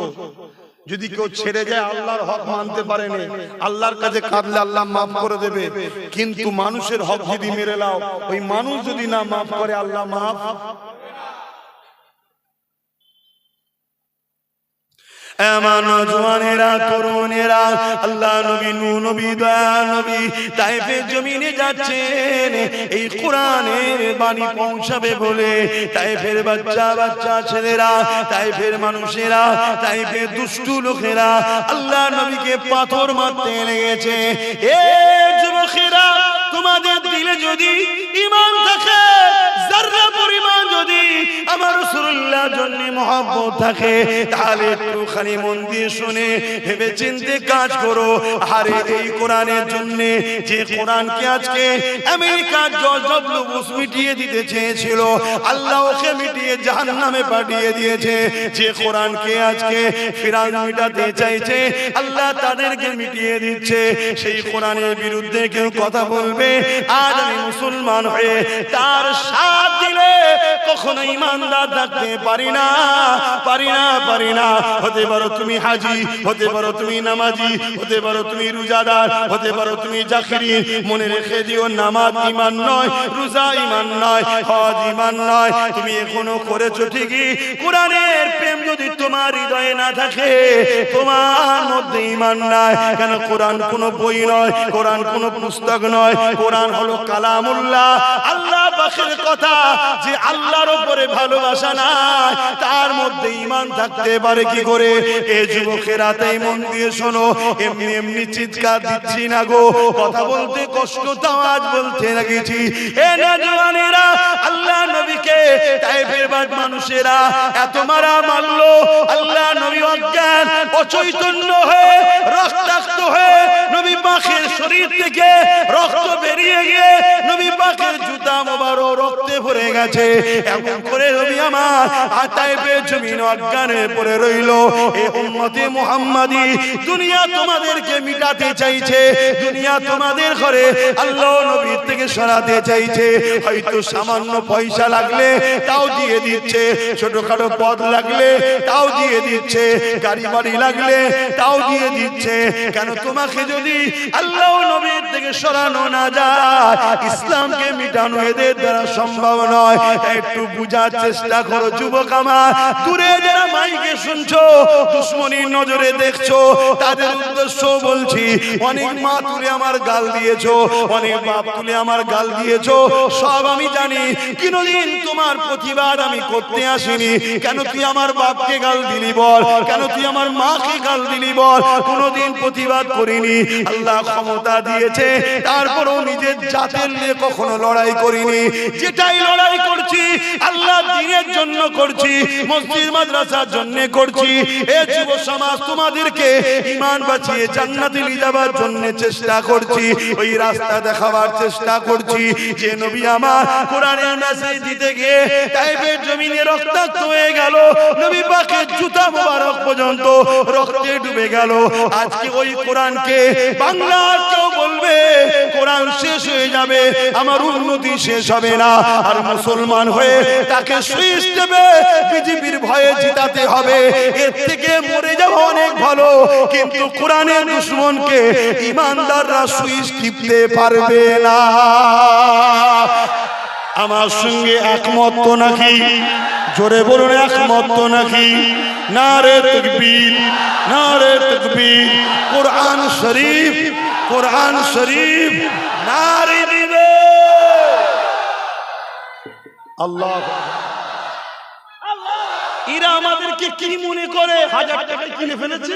Speaker 1: যদি কেউ ছেড়ে যায় আল্লাহর হক মানতে পারেনি, আল্লাহর কাছে কাঁদলে আল্লাহ মাফ করে দেবে। কিন্তু মানুষের হক যদি মেরে নাও, ওই মানুষ যদি না মাফ করে আল্লাহ মাফ। এমন জওয়ানেরা, তরুণেরা, আল্লাহ নবী, নূহ নবী, দয়া নবী তায়েফের জমিনে যাচ্ছেন এই কোরআনের বাণী পৌঁছাবে বলে। তায়েফের বাচ্চা বাচ্চা ছেলেরা, তায়েফের মানুষেরা, তায়েফের দুষ্টু লোকেরা আল্লাহ নবীকে পাথর মারতে লেগেছে। এ যুবকেরা, তোমাদের দিলে যদি ঈমান থাকে, যারা পরিমাণ যদি আমার রাসূলুল্লাহর জন্য মহব্বত থাকে, তাহলে একটু খালি মন দিয়ে শুনে ভেবে চিন্তে কাজ করো। আরে এই কোরআনের জন্য, যে কোরআনকে আজকে আমেরিকা জর্জ ডব্লিউ বুশ মিটিয়ে দিতে চেয়েছিল, আল্লাহ ওকে মিটিয়ে জাহান্নামে পাঠিয়ে দিয়েছে। যে কোরআনকে আজকে ফিরাউন মিটাতে চাইছে, আল্লাহ তাদেরকে মিটিয়ে দিচ্ছে। সেই কোরআনের বিরুদ্ধে কেউ কথা বলবে, আজ আমি মুসলমান হয়ে তার সাথ দিলে কখনো ইমানদার থাকতে পারি না, পারি না, পারি না। হতে পারো তুমি হাজি, হতে পারো তুমি নামাজি, হতে পারো তুমি রোজাদার, হতে পারো তুমি জাকিরি। মনে রেখে দিও, নামাজ ঈমান নয়, রোজা ঈমান নয়, হজ ঈমান নয়। তুমি এখনো করেছো ঠিকই, কোরআনের প্রেম যদি তোমার হৃদয়ে না থাকে, তোমার মধ্যে ঈমান নাই। কেন? কোরআন কোনো বই নয়, কোরআন কোনো পুস্তক নয়, কোরআন হলো কালামুল্লাহ, আল্লাহ পাকের কথা। যে আল্লাহর উপরে ভালোবাসা নাই, তার মধ্যে ঈমান থাকতে পারে কি করে? এই যুবকেরা, তাই মন দিয়ে শোনো। এমনি এমনি চিৎকার দিচ্ছি না গো, কথা বলতে কষ্ট, তাও আজ বলতে লাগেছি। এ নওজওয়ানেরা, আল্লাহ নবীকে তায়েফের মানুষেরা এত মারা মারলো, আল্লাহ নবী অজ্ঞান, অচৈতন্য হয়ে, রক্তাক্ত হয়ে, নবী পাকের শরীর থেকে রক্ত বেরিয়ে গিয়ে নবী পাকের জুতা মোবারক রক্তে ভরে গেছে। এমন করে নবী আমার তায়েফের জমিন অজ্ঞানে পড়ে রইল। এ উম্মতে মুহাম্মাদি, দুনিয়া তোমাদেরকে মিটাতে চাইছে, দুনিয়া তোমাদের ঘরে আল্লাহ নবীর থেকে সরাতে চাইছে। হয়তো সামান্য পয়সা লাগলে তাও দিয়ে দিচ্ছে, ছোটখাটো পদ লাগলে তাও দিয়ে দিচ্ছে, গাড়ি বাড়ি লাগলে তাও দিয়ে দিচ্ছে। কেন? তোমাকে যদি আল্লাহ নবীর থেকে সরানো না যায়, ইসলামকে মিটানো এদের দ্বারা সম্ভব নয়। একটু বুঝার চেষ্টা করো যুবক আমার। দূরে যারা মাইকে শুনছো, দুশ্মনীর নজরে দেখছো, তাদের উদ্দেশ্য বলছি, অনেক মা তুলে আমার গাল দিয়েছো, অনেক বাপ তুলে আমার গাল দিয়েছো, সব আমি জানি। কোনদিন তোমার প্রতিবাদ আমি করতে আসিনি। কেন তুই আমার বাপকে গাল দিলি বল? কেন তুই আমার মাকে গাল দিলি বল? কোনদিন প্রতিবাদ করিনি। আল্লাহ ক্ষমতা দিয়েছে, তারপরও নিজের জাতের নিয়ে কখনো লড়াই করিনি। যেটাই লড়াই করছি আল্লাহ দ্বীনের জন্য করছি, মসজিদ মাদ্রাসার জন্য করছি। এ যুব সমাজ, তোমাদেরকে ঈমান বাঁচিয়ে জান্নাতে নিয়ে যাবার জন্য চেষ্টা করছি, ওই রাস্তা দেখাবার চেষ্টা করছি। যে নবী আমার কোরআনের মেসেজ দিতে গিয়ে তায়েফের জমিনে রক্তাক্ত হয়ে গেল, নবী পাকের জুতা মোবারক পর্যন্ত রক্তে ডুবে গেল। আজকে ওই কোরআনকে বাংলার কেউ বলবে কোরআন শেষ হয়ে যাবে, আমার উন্নতি শেষ হবে না। আর মুসলমান হয়ে তাকে সুইচ দেবে, বিজেপির ভয়ে জিতাতে হবে, এর থেকে মরে যাওয়া অনেক ভালো। কিন্তু কোরআনের দুশমনকে ইমানদাররা সুইচ টিপতে পারবে না। আমার সঙ্গে একমত তো নাকি? জোরে বলুন, একমত তো নাকি? নারে তাকবীর, নারে তাকবীর। কোরআন শরীফ, কোরআন শরীফ নারে দিবে। আল্লাহ, এরা আমাদেরকে কি মনে করে? 1000 টাকায় কিনে ফেলেছে,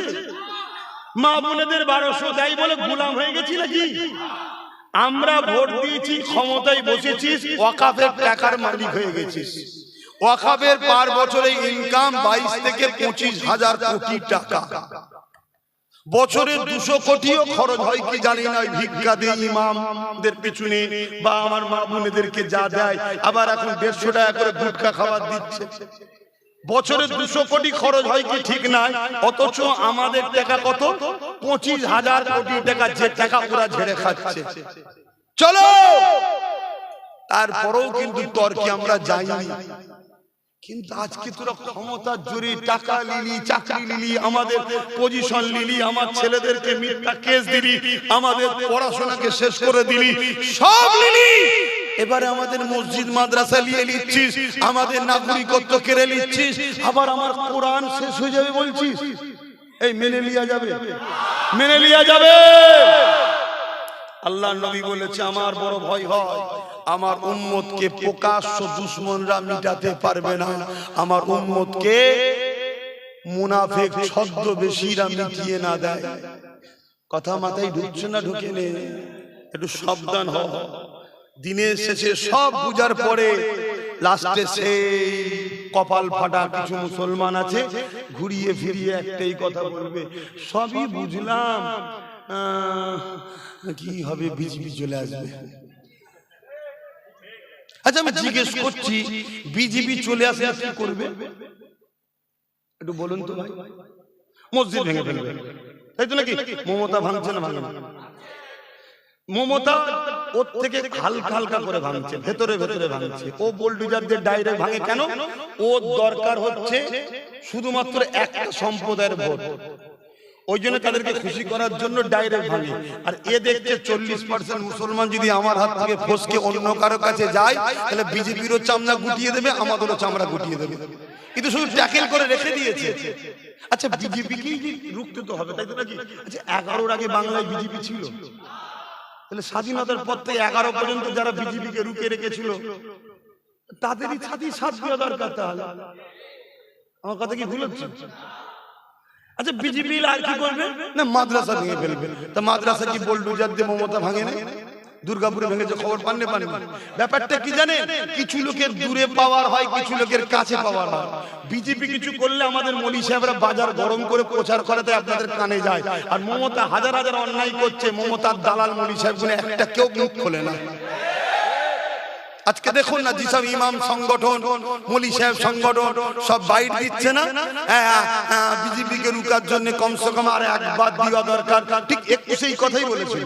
Speaker 1: মা বোনেদের 1200 দেয় বলে গোলাম হয়ে গেছি নাকি? আমরা ভোট দিয়েছি, ক্ষমতায় বসেছিস, ওয়াকাফের টাকার মালিক হয়ে গেছিস। ওয়াকাফের পার বছরে ইনকাম 22 থেকে 25,000 কোটি টাকা। বছরে 200 কোটিও খরচ হয় কি জানি না, ভিক্ষা দিয়ে ইমামদের পেছনে বা আমার মা বোনেদেরকে যা দেয়। আবার এখন 150 টাকা করে গুটখা খাবার দিচ্ছে। বছরে 200 কোটি খরচ হয় কি ঠিক নাই, অথচ আমাদের টাকা কত? 25,000 কোটি টাকা, যে টাকা ওরা ঝেড়ে খাচ্ছে। চলো তারপরেও কিন্তু তর্কে আমরা যাইনি। কিন্তু আজকে তোরা ক্ষমতার জোরে টাকা লিলি, চাকরি লিলি, আমাদের পজিশন লিলি, আমার ছেলেদেরকে মিথ্যা কেস দিলি, আমাদের পড়াশোনাকে শেষ করে দিলি, সব লিলি। এবারে আমাদের মসজিদ মাদ্রাসা নিয়ে নিচ্ছিস, আমাদের নাগরিকত্ব কেড়ে নিচ্ছিস, আবার আমার কোরআন শেষ হয়ে যাবে বলছিস। এই মেনে লিয়া যাবে? মেনে লিয়া যাবে? আল্লাহ নবী বলেছে আমার বড় ভয় হয় আমার উম্মতকে প্রকাশ্য দুশমনরা মিটাতে পারবে না, আমার উম্মতকে মুনাফিক ছদ্মবেশীরা মিটিয়ে না দেয়। কথা মাথায় ঢুকছে না? ঢুকে নে, একটু সাবধান হ। দিনের শেষে সব বুঝার পরে লাস্টে সেই কপাল ফাটা কিছু মুসলমান আছে, ঘুরিয়ে ফিরিয়ে একটাই কথা বলবে, সবই বুঝলাম, কি হবে, বিজেপি চলে আসবে। আচ্ছা আমি জিজ্ঞেস করছি, বিজেপি চলে আসে কি করবে একটু বলুন তো ভাই? মসজিদ ভেঙে ফেলবে, তাই তো নাকি? মমতা ভাঙছে না? ভাঙে না। মমতা ওর থেকে হালকা হালকা করে ভাঙছে, ভেতরে ভেতরে ভাঙছে। ও বোলডুজার দিয়ে ডাইরেক্ট ভাঙে কেন? ওর দরকার হচ্ছে শুধুমাত্র একটা সম্প্রদায়ের ভোট, ওই জন্য তাদেরকে খুশি করার জন্য ডাইরেক্ট ভাঙে। আর এ দেখছে 40% মুসলমান যদি আমার হাত থেকে ফসকে অন্য কারো কাছে যায়, তাহলে বিজেপিরও চামড়া গুটিয়ে দেবে, আমাদেরও চামড়া গুটিয়ে দেবে। কিন্তু শুধু ট্যাকেল করে রেখে দিয়েছে। আচ্ছা বিজেপিকেই রুখতে তো হবে, তাই তো নাকি? আচ্ছা 11-র আগে বাংলায় বিজেপি ছিল, তাহলে স্বাধীনতার পর থেকে 11 পর্যন্ত যারা বিজেপিকে রুখে রেখেছিল তাদেরই সাথে সাথ দেওয়া দরকার। তাহলে আমার কথা কি ভুল হচ্ছে? আচ্ছা বিজেপি আর কি করবে? না মাদ্রাসা ভেঙে ফেলবে। তা মাদ্রাসা কি বোলডুজার দিয়ে মমতা ভাঙে না? দুর্গাপুরে ভেঙেছে, খবর পাননি? ব্যাপারটা কি জানে? কিছু লোকের দূরে পাওয়ার হয়, কিছু লোকের কাছে পাওয়ার হয়। বিজেপি কিছু করলে আমাদের মলি সাহেবরা বাজার গরম করে প্রচার করাতে আপনাদের কানে যায়, আর মমতা হাজার হাজার অন্যায় করছে, মমতার দালাল মলি সাহেব গুলো একটা কেউ মুখ খোলে না। আজকে দেখুন না, যেসব ইমাম সংগঠন, মলি সাহেব সংগঠন সব বাইট দিচ্ছে না, বিজেপিকে রুকার জন্য কমসে কম আর একবার দেওয়া দরকার। ঠিক 21 কথাই বলেছিল,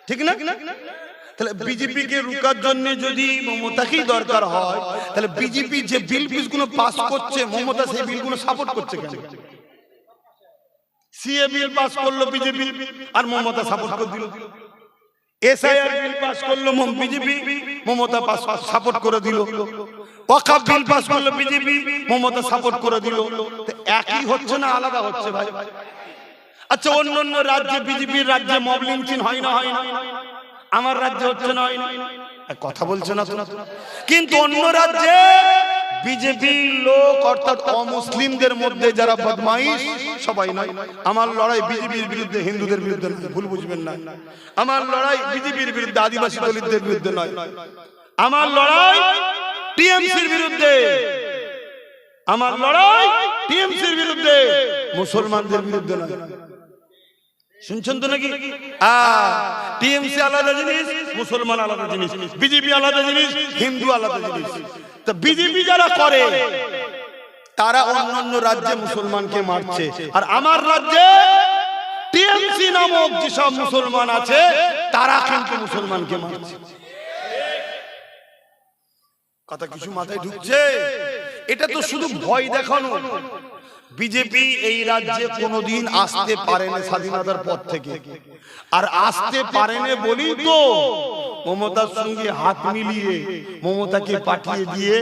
Speaker 1: ঠিক না? তাহলে বিজেপিকে রুকার জন্য যদি মমতাকেই দরকার হয়, তাহলে বিজেপি যে বিল গুলো পাস করছে, মমতা সেই বিলগুলো সাপোর্ট করছে কেন? সিএ বিল পাস করলো বিজেপি, আর মমতা সাপোর্ট করে দিল। এসআইআর বিল পাস করলো বিজেপি, মমতা সাপোর্ট করে দিল। ওয়াকফ বিল পাস করলো বিজেপি, মমতা সাপোর্ট করে দিল। একই হচ্ছে না আলাদা হচ্ছে ভাই? আচ্ছা অন্য অন্য রাজ্যে, বিজেপির রাজ্যে মব লিঞ্চিং হয় না? হয় না? আমার রাজ্যে হচ্ছে না? হয় না? কথা বলছে না তো। কিন্তু অন্য রাজ্যে বিজেপির লোক অর্থাৎ অমুসলিমদের মধ্যে যারা বদমাইশ সবাই নয়। আমার লড়াই বিজেপির বিরুদ্ধে হিন্দুদের বিরুদ্ধে নয়, ভুল বুঝবেন না। আমার লড়াই বিজেপির বিরুদ্ধে আদিবাসী দলিতদের বিরুদ্ধে নয়, আমার লড়াই টিএমসির বিরুদ্ধে, আমার লড়াই টিএমসির বিরুদ্ধে, মুসলমানদের বিরুদ্ধে নয়। শুনছেন তো নাকি? টিএমসি আলাদা জিনিস, মুসলমান আলাদা জিনিস, বিজেপি আলাদা জিনিস, হিন্দু আলাদা জিনিস। তো বিজেপি যারা করে তারা অন্যান্য রাজ্যে মুসলমানকে মারছে, আর আমার রাজ্যে টিএমসি নামক যেসব মুসলমান আছে তারা কিন্তু মুসলমানকে মারছে। কথা কিছু মাথায় ঢুকছে? এটা তো শুধু ভয় দেখানো। বিজেপি এই রাজ্যে কোনোদিন আসতে পারেনি স্বাধীনতার পর থেকে, আর আসতে পারেনি বলি তো মমতার সঙ্গে হাত মিলিয়ে মমতাকে পাঠিয়ে দিয়ে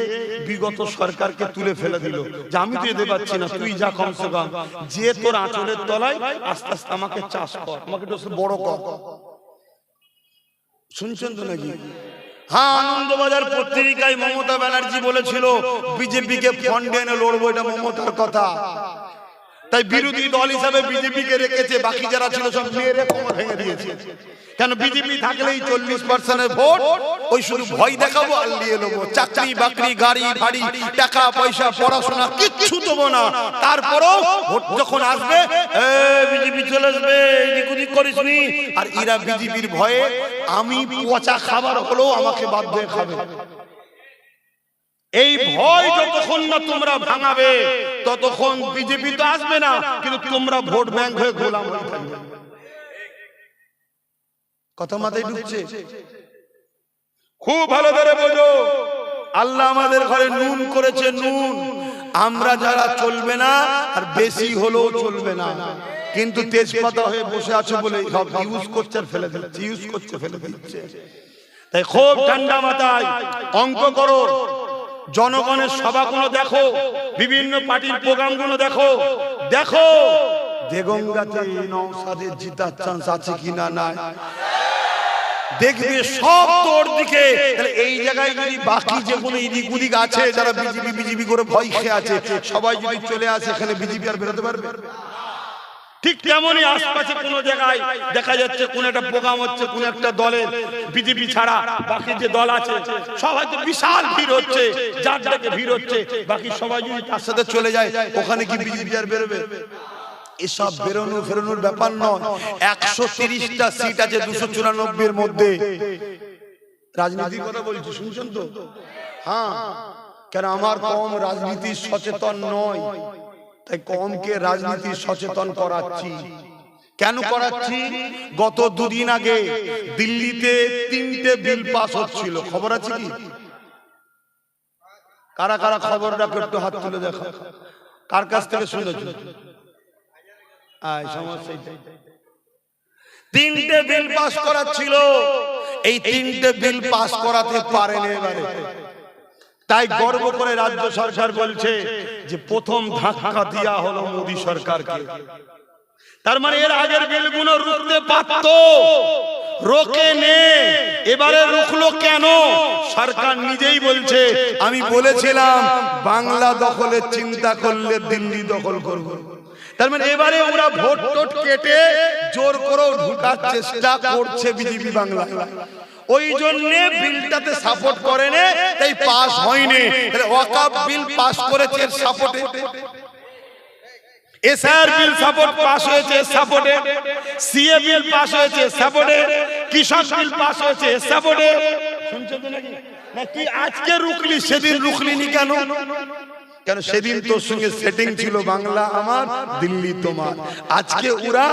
Speaker 1: বিগত সরকারকে তুলে ফেলে দিল, যে আমি তো যেতে পারছি না, তুই যা কমসে কম যে তোর আঁচলের তলায় আস্তে আস্তে আমাকে চাষ কর, আমাকে একটু বড় কর। শুনছেন তো নাকি? হ্যাঁ, আনন্দবাজার পত্রিকায় মমতা ব্যানার্জি বলেছিল বিজেপিকে ফন্ডে এনে লড়বো, এটা মমতার কথা। তাই বিরোধী দল হিসাবে বিজেপিকে রেখেছে, বাকি যারা ছিল সব মেরে কোমর ভেঙে দিয়েছে। কেন? বিজেপি থাকলেই 40% ভোট, ওই শুধু ভয় দেখাবো আর নিয়ে নেবো, চাকরি বাকরি গাড়ি বাড়ি টাকা পয়সা পড়াশোনা কিচ্ছু দেবো না। তারপরও ভোট যখন আসবে বিজেপি চলে আসবে, এদিক ওদিক করিস নি। আর এরা বিজেপির ভয়ে আমি পচা খাবার হলেও আমাকে বাধ্য হয়ে খাবে। এই ভয় যতক্ষণ না তোমরা ভাঙাবে ততক্ষণ বিজেপি তো আসবে না, কিন্তু তোমরা ভোট ব্যাংক হয়ে গোলাম হয়ে থাকবে। কথা মাথায় ঢুকছে? খুব ভালো করে বোঝো, আল্লাহ আমাদের ঘরে নুন করেছে, নুন। আমরা যারা চলবে না আর বেশি হলেও চলবে না, কিন্তু তেজপাতা হয়ে বসে আছে বলে সব ইউজ করছে আর ফেলে দিচ্ছে, ইউজ করছে ফেলে দিচ্ছে। তাই খুব ঠান্ডা মাথায় অঙ্ক করো, জনগণের সভাগুলো দেখো, বিভিন্ন পার্টির প্রোগ্রামগুলো দেখো, দেখো দেগঙ্গাতে নওশাদের জিতার চান্স আছে কিনা নাই, দেখবে সব তোর দিকে। এই জায়গায় যদি বাকি যে কোনো ইদিক উদিক আছে যারা বিজেপি করে ভয় খেয়ে আছে, সবাই যদি চলে আসে এখানে, বিজেপি আর বেরোতে পারবে? ঠিক তেমনই আশপাশে কোন জায়গায় দেখা যাচ্ছে কোন একটা প্রোগ্রাম হচ্ছে, কোন একটা দলের, বিজেপি ছাড়া বাকি যে দল আছে সবাই তো বিশাল ভিড় হচ্ছে, যার যাকে ভিড় হচ্ছে, বাকি সবাই যদি তার সাথে চলে যায়, ওখানে কি বিজেপি আর বেরোবে? এসব বেরোনো ফেরোনোর ব্যাপার নয়। 130টা সিট আছে 294-এর মধ্যে। রাজনীতির কথা বলছি, শুনছেন তো? হ্যাঁ, কেন আমার কম রাজনীতি সচেতন নয়, তাই কমকে রাজনীতি সচেতন করাচ্ছি। কেন করাচ্ছি? গত দুদিন আগে দিল্লিতে 3টে বিল পাস হচ্ছিল, খবর আছে কি? কারা কারা খবর রাখো একটু হাত তুলে দেখো, কার কাছ থেকে শুনেছো? 3টে বিল পাস করা ছিল, এই 3টে বিল পাস করাতে পারেন এবারে। তাই গর্ব করে রাজ্য সরকার বলছে যে প্রথম ধাক্কা দেয়া হলো মোদী সরকারকে। তার মানে এর আগের বিলগুলো রুখতে পারত, রোকে নে, এবারে রুখলো কেন? সরকার নিজেই বলছে আমি বলেছিলাম বাংলা দখলের চিন্তা করলে দিল্লি দখল করব। তার মানে এবারে ওরা ভোট টোট কেটে জোর করে ঢুকার চেষ্টা করছে বিজেপি বাংলা। ওই জন্য বিলটাতে সাপোর্ট করে না, তাই পাস হয়নি। ওয়াকফ বিল পাস করেছে সাপোর্টে, এসআর বিল সাপোর্ট পাস হয়েছে সাপোর্টে, সিএ বিল পাস হয়েছে সাপোর্টে, কৃষক বিল পাস হয়েছে সাপোর্টে। শুনছো তো নাকি? নাকি আজকে রুকলি, সেদিন রুকলিনি কেন? কেন সেদিন তোর সঙ্গে সেটিং ছিল বাংলা আমার, দিল্লি তোমার। আজকে ওরা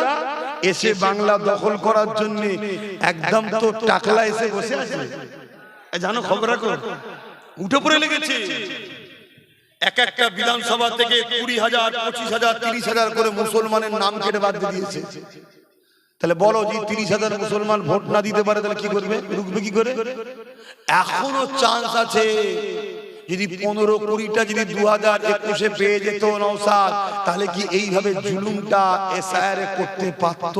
Speaker 1: এসে বাংলা দখল করার জন্য একদম তো টাকলা এসে বসে আছে, জানো? খবর রাখো, উঠে পড়ে লেগেছে। এক একটা বিধানসভা থেকে 20,000, 25,000, 30,000 করে মুসলমানের নাম কেটে বাদ দিয়ে দিয়েছে। তাহলে বলো, যে 30,000 মুসলমান ভোট না দিতে পারে তাহলে কি করবে? রুখবে কি করে? এখনো চান্স আছে, যদি 15-20টা যদি 2021-এ পেয়ে যেত নওশাদ, তাহলে কি এইভাবে জুলুমটা এসআইআর করতে পারত?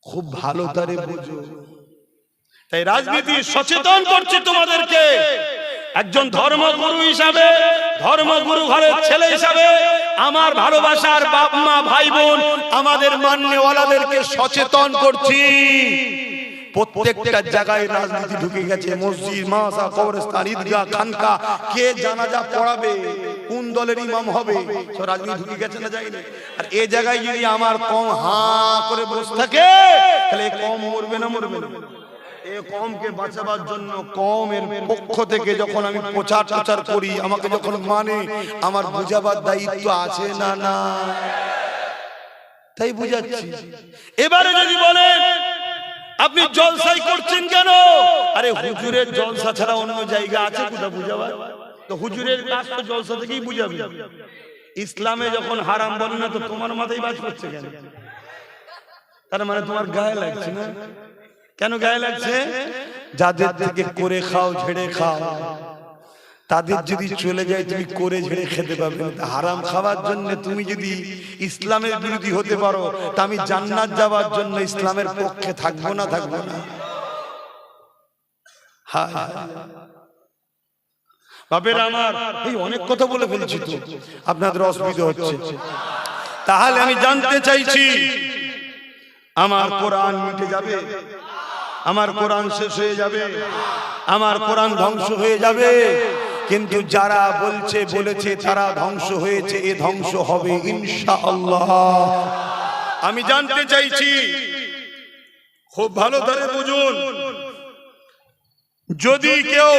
Speaker 1: খুব ভালো তারে বুঝো। তাই রাজনীতি সচেতন করছি তোমাদেরকে, একজন ধর্মগুরু হিসাবে, ধর্মগুরু ঘরের ছেলে হিসাবে, আমার ভালোবাসার বাপ মা ভাই বোন, আমাদের মান্যওয়ালাদেরকে সচেতন করছি। প্রত্যেকটা জায়গায় রাজনীতি ঢুকে গেছে, মসজিদ, মাদ্রাসা, কবরস্থান, ঈদগাহ, খানকা, কে জানাজা পড়াবে, কোন দলের ইমাম হবে, সব রাজনীতি ঢুকে গেছে না যায়নি? আর এই জায়গায় যদি আমার কম হাঁ করে বসে থাকে, তাহলে কম মরবে না মরবে না? এই কমকে বাঁচাবার জন্য কমের পক্ষ থেকে যখন আমি প্রচার করি, আমাকে যখন মানে, আমার বুঝাবার দায়িত্ব আছে না না? তাই বুঝাচ্ছি। এবারে যদি বলেন আপনি জলসাই করছেন কেন? আরে হুজুরের জলসা ছাড়া অন্য জায়গা আছে কোথা বুঝাবার? তো হুজুরের কাজ তো জলসা থেকেই বুঝাবে। ইসলামে যখন হারাম বলে না, তো তোমার মাথায় বাজ করছে কেন? তার মানে তোমার গায়ে লাগছে না? কেন গায়ে লাগছে? যাদের থেকে করে খাও, ঝেড়ে খাও, তাদের যদি চলে যায় তুমি করে ঝেড়ে খেতে পাবে। হারাম খাওয়ার জন্য তুমি যদি ইসলামের বিরোধী হতে পারো, তা আমি জান্নাত যাওয়ার জন্য ইসলামের পক্ষে থাকবো না? থাকবো না? হ্যাঁ, বাপের আমার, এই অনেক কথা বলে ফেলছি তো, আপনাদের অসুবিধা হচ্ছে। তাহলে আমি জানতে চাইছি, আমার কোরআন মিটে যাবে? আমার কোরআন শেষ হয়ে যাবে? আমার কোরআন ধ্বংস হয়ে যাবে? কিন্তু যারা বলেছে তারা ধ্বংস হয়েছে, এ ধ্বংস হবে ইনশাআল্লাহ। আমি জানতে চাইছি, খুব ভালো করে বুঝুন, যদি কেউ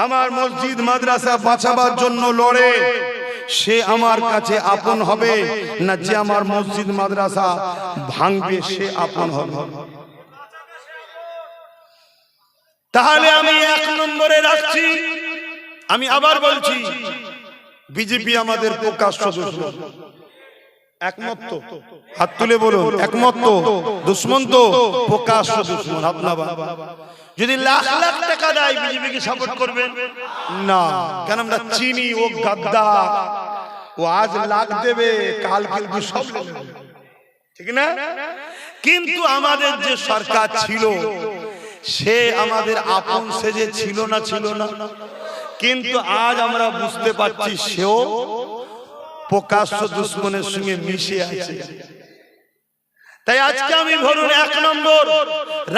Speaker 1: আমার মসজিদ মাদ্রাসা বাঁচাবার জন্য লড়ে, সে আমার কাছে আপন হবে না যে আমার মসজিদ মাদ্রাসা ভাঙবে সে আপন হবে? তাহলে আমি 1 নম্বরে রাখছি। আমি আবার বলছি, বিজেপি আমাদের প্রকাশ্য দুশমন। একমত তো? হাত তুলে বলুন একমত তো? দুশমন তো, প্রকাশ্য দুশমন। আপনার যদি লাখ লাখ টাকা দেয় বিজেপিকে সাপোর্ট করবেন না? কেন? আমরা চিনি ও গাদ্দার, ও আজ লাখ দেবে, কাল কিন্তু সব ঠিক না? কিন্তু আমাদের যে সরকার ছিল সে আমাদের আপন সেজে ছিল না, ছিল না। কিন্তু আজ আমরা বুঝতে পারছি সেও প্রকাশ্য দুশমনের সঙ্গে মিশে আছে। তাই আজকে আমি ধরুন 1 নম্বর,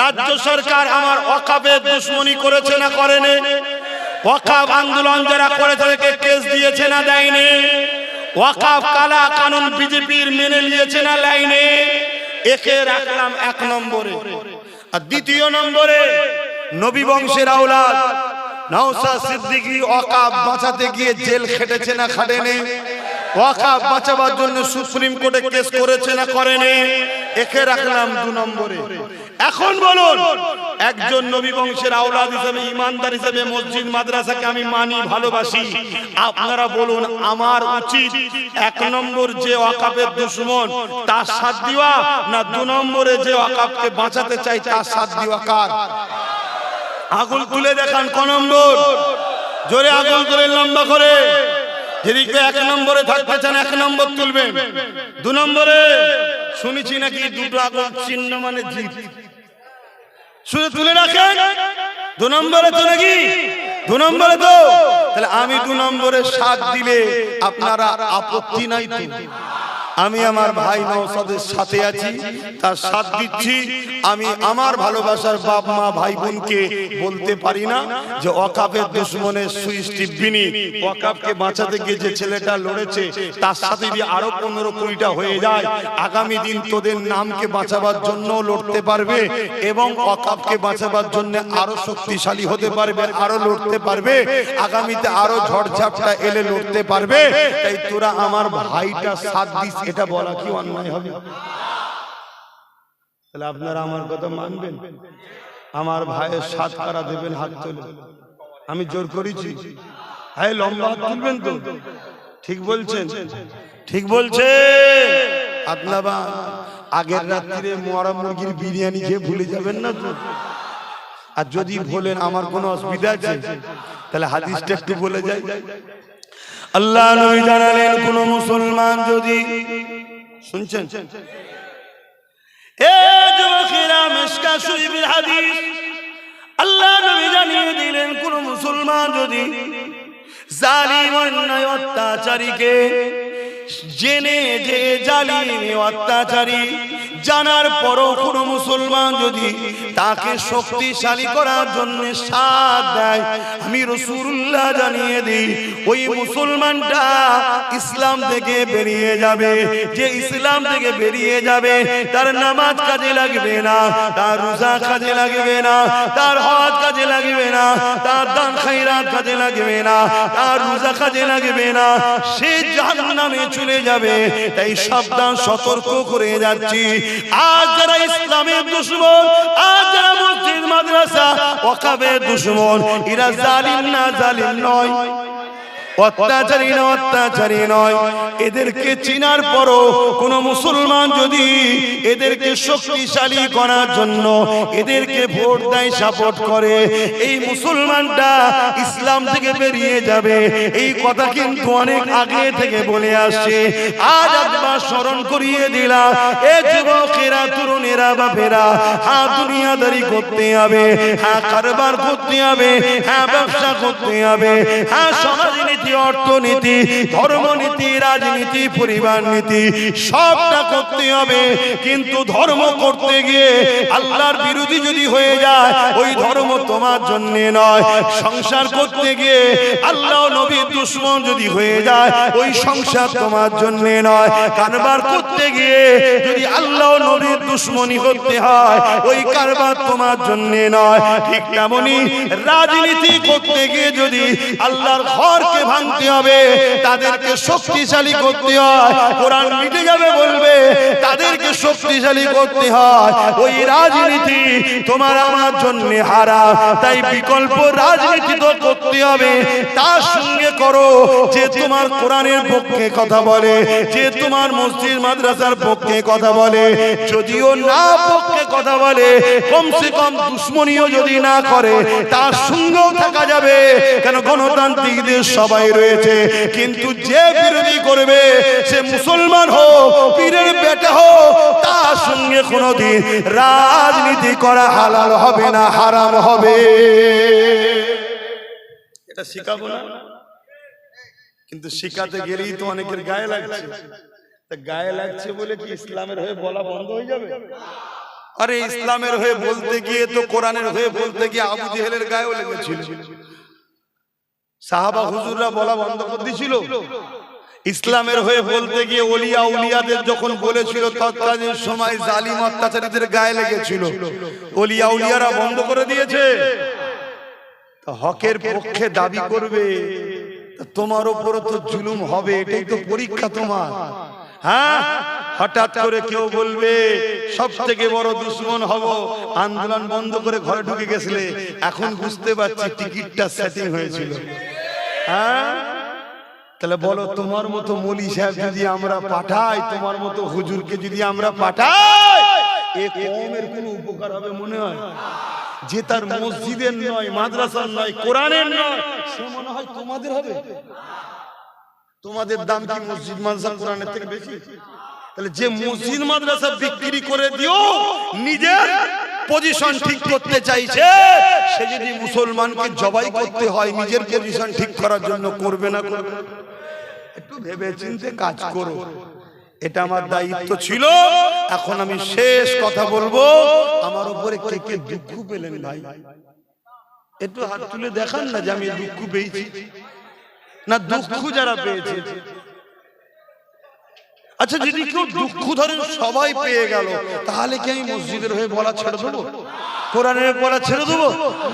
Speaker 1: রাজ্য সরকার আমার ওয়াকফে দুশমনি করেছে না করেনি? ওয়াকফ আন্দোলন যারা করে তাদেরকে কেস দিয়েছে না দেয়নি? ওয়াকফ কালা কানুন বিজেপির মেনে নিয়েছে না লাইনে? একে রাখলাম 1 নম্বরে। আর 2 নম্বরে নবী বংশের আওলাদ নওশাদ সিদ্দিকী ওয়াকফ বাঁচাতে গিয়ে জেল খেটেছে না খাটেনি? ওয়াকফ বাঁচাবার জন্য সুপ্রিম কোর্টে কেস করেছে না করেনি? একে রাখলাম 2 নম্বরে। এখন বলুন, একজন নবী বংশের আওলাদ হিসেবে, ইমানদার হিসেবে মসজিদ মাদ্রাসাকে আমি মানি, ভালোবাসি। আপনারা বলুন আমার উচিত 1 নম্বর যে ওয়াকফের দুশমন তার সাথ দেওয়া, না 2 নম্বরে যে ওয়াকফকে বাঁচাতে চাই তার সাথ দেওয়া? কার? আগুন তুলে দেখান ক নম্বর? জোরে আগুন তুলে লম্বা করে। যদি 1 নম্বরে থাকতে চান 1 নম্বর তুলবেন। 2 নম্বরে শুনেছি নাকি 2টো আগুন চিহ্ন মানে জিত, শুধু তুলে রাখেন। 2 নম্বরে তো নাকি? 2 নম্বরে তো। তাহলে আমি 2 নম্বরে সাথ দিলে আপনারা আপত্তি নাই তো? আমি আমার ভাই নওশাদের সাথে আছি, তার সাথ দিচ্ছি। আমি আমার ভালোবাসার বাপ মা ভাই বোনকে বলতে পারি না যে ওয়াকফের দুশমনের সুইচ টিপবিনি। ওয়াকফকে বাঁচাতে গিয়ে যে ছেলেটা লড়েছে তার সাথে যদি আরো 15-20টা হয়ে যায়, আগামী দিন তোদের নামকে বাঁচাবার জন্য লড়তে পারবে এবং ওয়াকফকে বাঁচাবার জন্য আরো শক্তিশালী হতে পারবে, আরো লড়তে পারবে, আগামীতে আরো ঝড়ঝাপটা এলে লড়তে পারবে। তাই তোরা আমার ভাইটা সাথ দিস, এটা বলা কি অন্যায় হবে? তাহলে আপনারা আমার কথা মানবেন? আমার ভাইয়ের সাথ কারা দেবেন? হাত তোলে। আমি জোর করেছি? হ্যাঁ, লম্বা হাত তুলবেন তো? ঠিক বলছেন? ঠিক বলছে? আপনারা আগের রাত্রিরে মরা মুরগির বিরিয়ানি খেয়ে ভুলে যাবেন না তো? আর যদি বলেন আমার কোনো অসুবিধা আছে, তাহলে হাদিসটা একটু বলে যাই। আল্লাহ নবী জানালেন, কোন মুসলমান যদি, শুনছেন এ যুবকেরা, মিশকাত শরীফের হাদিস, আল্লাহ নবী জানিয়ে দিলেন কোন মুসলমান যদি জালিম অন্যায় অত্যাচারীকে জেনে যে জালিম অত্যাচারী জানার পরও কোন মুসলমান যদি তাকে শক্তিশালী করার জন্য সাথ দেয়, আমি রাসূলুল্লাহ জানিয়ে দিই ওই মুসলমানটা ইসলাম থেকে বেরিয়ে যাবে। যে ইসলাম থেকে বেরিয়ে যাবে তার নামাজ কাজে লাগবে না, তার রোজা কাজে লাগবে না, তার হজ কাজে লাগবে না, তার দান খায়রাত কাজে লাগবে না, তার রোজা কাজে লাগবে না, সে জাহান্নামে চলে যাবে। তাই সাবধান, সতর্ক করে যাচ্ছি। আজ যারা ইসলামের দুশমন, আজ যারা মসজিদ মাদ্রাসা ওয়াকফের দুশমন, এরা জালিম না, জালিম নয়, অত্যাচারী না, অত্যাচারী নয়। এদেরকে চিনার পরও কোন মুসলমান যদি এদেরকে শক্তিশালী করার জন্য এদেরকে ভোট দেয়, সাপোর্ট করে, এই মুসলমানটা ইসলাম থেকে বেরিয়ে যাবে। এই কথা কিন্তু অনেক আগে থেকে বলে আসছে। আজ একবার স্মরণ করিয়ে দিলাম, এ যুবকেরা, তরুণেরা, বাপেরা, হ্যাঁ দুনিয়াদারি করতে হবে, হ্যাঁ কারবার করতে হবে, হ্যাঁ ব্যবসা করতে হবে, হ্যাঁ সমাজনীতি, অর্থনীতি, ধর্মনীতি, রাজনীতি, পরিবার নীতি সবটা করতে হবে। কিন্তু ধর্ম করতে গিয়ে আল্লাহর বিরোধী যদি হয়ে যায়, ওই ধর্ম তোমার জন্য নয়। সংসার করতে গিয়ে আল্লাহ নবীর দুশমন যদি হয়ে যায়, ওই সংসার তোমার জন্য নয়। কারবার করতে গিয়ে যদি আল্লাহ নবীর দুশমনি করতে হয়, ওই কারবার তোমার জন্য নয়। ঠিক তেমনি রাজনীতি করতে গিয়ে যদি আল্লাহর ঘরকে ভাঙতে হবে, তাদেরকে শক্তিশালী করতে হয়, কোরআন মিটে যাবে বলবে, তাদেরকে শক্তি শক্তিশালী করতে হয়, ওই রাজনীতি তোমার আমার জন্য হারাম। তাই বিকল্প রাজনীতি তো করতে হবে, তার সঙ্গে করো যে তোমার কোরআনের পক্ষে কথা বলে, যে তোমার মসজিদ মাদ্রাসার পক্ষে কথা বলে। যদিও না পক্ষে কথা বলে, কমসে কম দুশ্মনীও যদি না করে, তার সঙ্গেও থাকা যাবে। কেন গণতান্ত্রিক দেশ সবাই রয়েছে, কিন্তু যে বিরোধী করবে সে মুসলমান হোক, পীরের বেটা হোক, তার সঙ্গে কোনোদিন রাজনীতি করা হালাল হবে না, হারাম হবে। এটা শিখাবো না? কিন্তু শিখাতে গেলেই তো অনেকের গায়ে লাগছে। গায়ে লাগছে বলে কি ইসলামের হয়ে বলা বন্ধ হয়ে যাবে? আরে ইসলামের হয়ে বলতে গিয়ে তো কোরআনের হয়ে বলতে গিয়ে আবু জেহেলের গায়েও লেগেছিল। সাহাবা হুজুররা বলা বন্ধ করে দিয়েছিল। ইসলামের হয়ে বলতে গিয়ে ওলিয়া উলিয়াদের যখন বলেছিল, তৎকালীন সময় জালিম অত্যাচারীদের গায়ে লেগেছিল। ওলিয়া উলিয়ারা বন্ধ করে দিয়েছে। হকের পক্ষে দাবি করবে, তোমার উপর তো জুলুম হবে, এটাই তো পরীক্ষা তোমার। হ্যাঁ, হঠাৎ করে কেউ বলবে সব থেকে বড় দুশ্মন হব, আন্দোলন বন্ধ করে ঘরে ঢুকে গেছিলে। এখন বুঝতে পারছি টিকিটটা সেটিং হয়েছিল। হ্যাঁ, তাহলে বলো, তোমার মতো মৌলী সাহেব যদি আমরা পাঠাই, তোমার মতো হুজুরকে যদি আমরা পাঠাই, এ কওমের কোন উপকার হবে মনে হয়? যে তার মসজিদের নয়, মাদ্রাসার নয়, কোরআনের নয়, সে মনে হয় তোমাদের হবে। তোমাদের দাম কি মসজিদ মাদ্রাসা কোরআনের থেকে বেশি? তাহলে যে মসজিদ মাদ্রাসা বিক্রি করে দিও, নিজের পজিশন ঠিক করতে চাইছে, সে যদি মুসলমানকে জবাই করতে হয় নিজের পজিশন ঠিক করার জন্য, করবে না? করবে। একটু ভেবে চিন্তে কাজ করো। এটা আমার দায়িত্ব ছিল। এখন আমি শেষ কথা বলবো। আমার উপরে কে কে দুঃখ পেলেন ভাই? একটু হাত তুলে দেখান না যে আমি দুঃখ পেয়েছি। না, দুঃখ যারা পেয়েছে। আচ্ছা, যদি কেউ দুঃখ ধরে সবাই পেয়ে গেল, তাহলে কি আমি মসজিদের হয়ে বলা ছেড়ে দেবো? কোরআনের বলা ছেড়ে দেবো?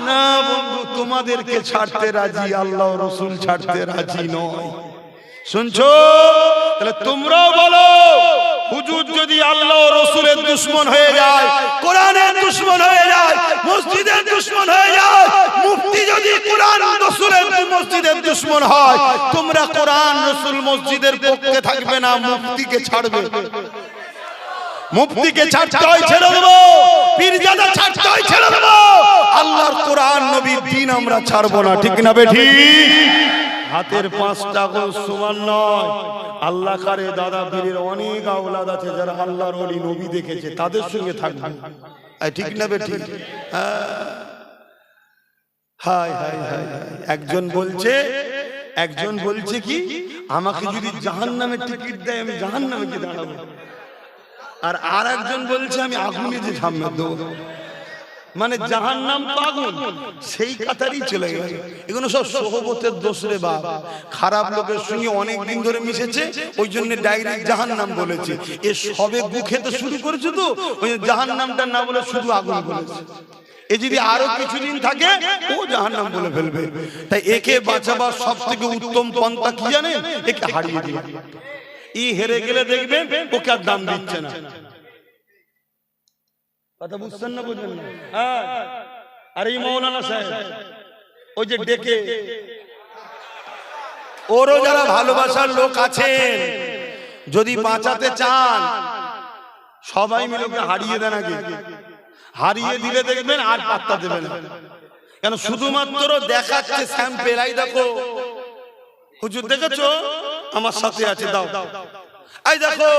Speaker 1: না বন্ধু, তোমাদেরকে ছাড়তে রাজি, আল্লাহ রসুল ছাড়তে রাজি নয়। শুনছো? তাহলে তোমরাও বলো, হুজুর যদি আল্লাহ রসুলের দুশমন হয়ে যায়, কোরআনের দুশমন হয়ে যায়, মসজিদের দুশমন হয়ে যায়, মুফতি যদি কোরআন রসুলের মসজিদের দুশমন হয়, তোমরা কোরআন রসুল মসজিদের পক্ষে থাকবে না, মুফতিকে ছাড়বে। মুফতিকে ছাড়তে হয় ছেড়ে দেবো, পীরজাদা ছাড়তে হয় ছেড়ে দেবো, আল্লাহর কোরআন নবীর দ্বীন আমরা ছাড়বো না। ঠিক না বেঠি? হাতের পাঁচটা গোল সমান নয়। আল্লাহ কারে দাদা পীরের অনেক আওলাদ আছে যারা আল্লাহর ওলি নবী দেখেছে, তাদের সঙ্গে থাকবে। ঠিক না বেঠি? হায় হায় হায়। একজন বলছে কি, আমাকে যদি জাহান্নামের টিকিট দেয় আমি জাহান্নামে কি দাঁড়াবো? আর একজন বলছে আমি আগুনে যে সামনে দেবো। মানে জাহান্নাম তো আগুন, সেই কাতারই চলে গেল। এগুলো সব সোহবতের দোষ রে বাপ। খারাপ লোকের সঙ্গে অনেক দিন ধরে মিশেছে, ওই জন্য ডাইরেক্ট জাহান্নাম বলেছে। এ সবে গু খেতে শুরু করেছে, তো ওই জাহান্নামটা না বলে শুধু আগুন বলেছে। এ যদি আরো কিছুদিন থাকে, ও জাহান্নাম বলে ফেলবে। তাই একে বাঁচাবার সব থেকে উত্তম পন্থা কি জানেন? একে হারিয়ে দিবে। ই হেরে গেলে দেখবেন ওকে আর দাম দিচ্ছে না। কথা বুঝছেন না? বুঝলেন না? হ্যাঁ। আর এই মৌলানা সাহেব ওই যে ডেকে, ওরও যারা ভালোবাসার লোক আছেন, যদি বাঁচাতে চান সবাই মিলে ওকে হারিয়ে দেন আগে। হারিয়ে দিলে দেখবেন আর পাত্তা দেবে না। কেন? শুধুমাত্র দেখাচ্ছে স্যাম্পেল। এই দেখো হুজুর দেখেছো আমার সাথে আছে, দাও। এই দেখো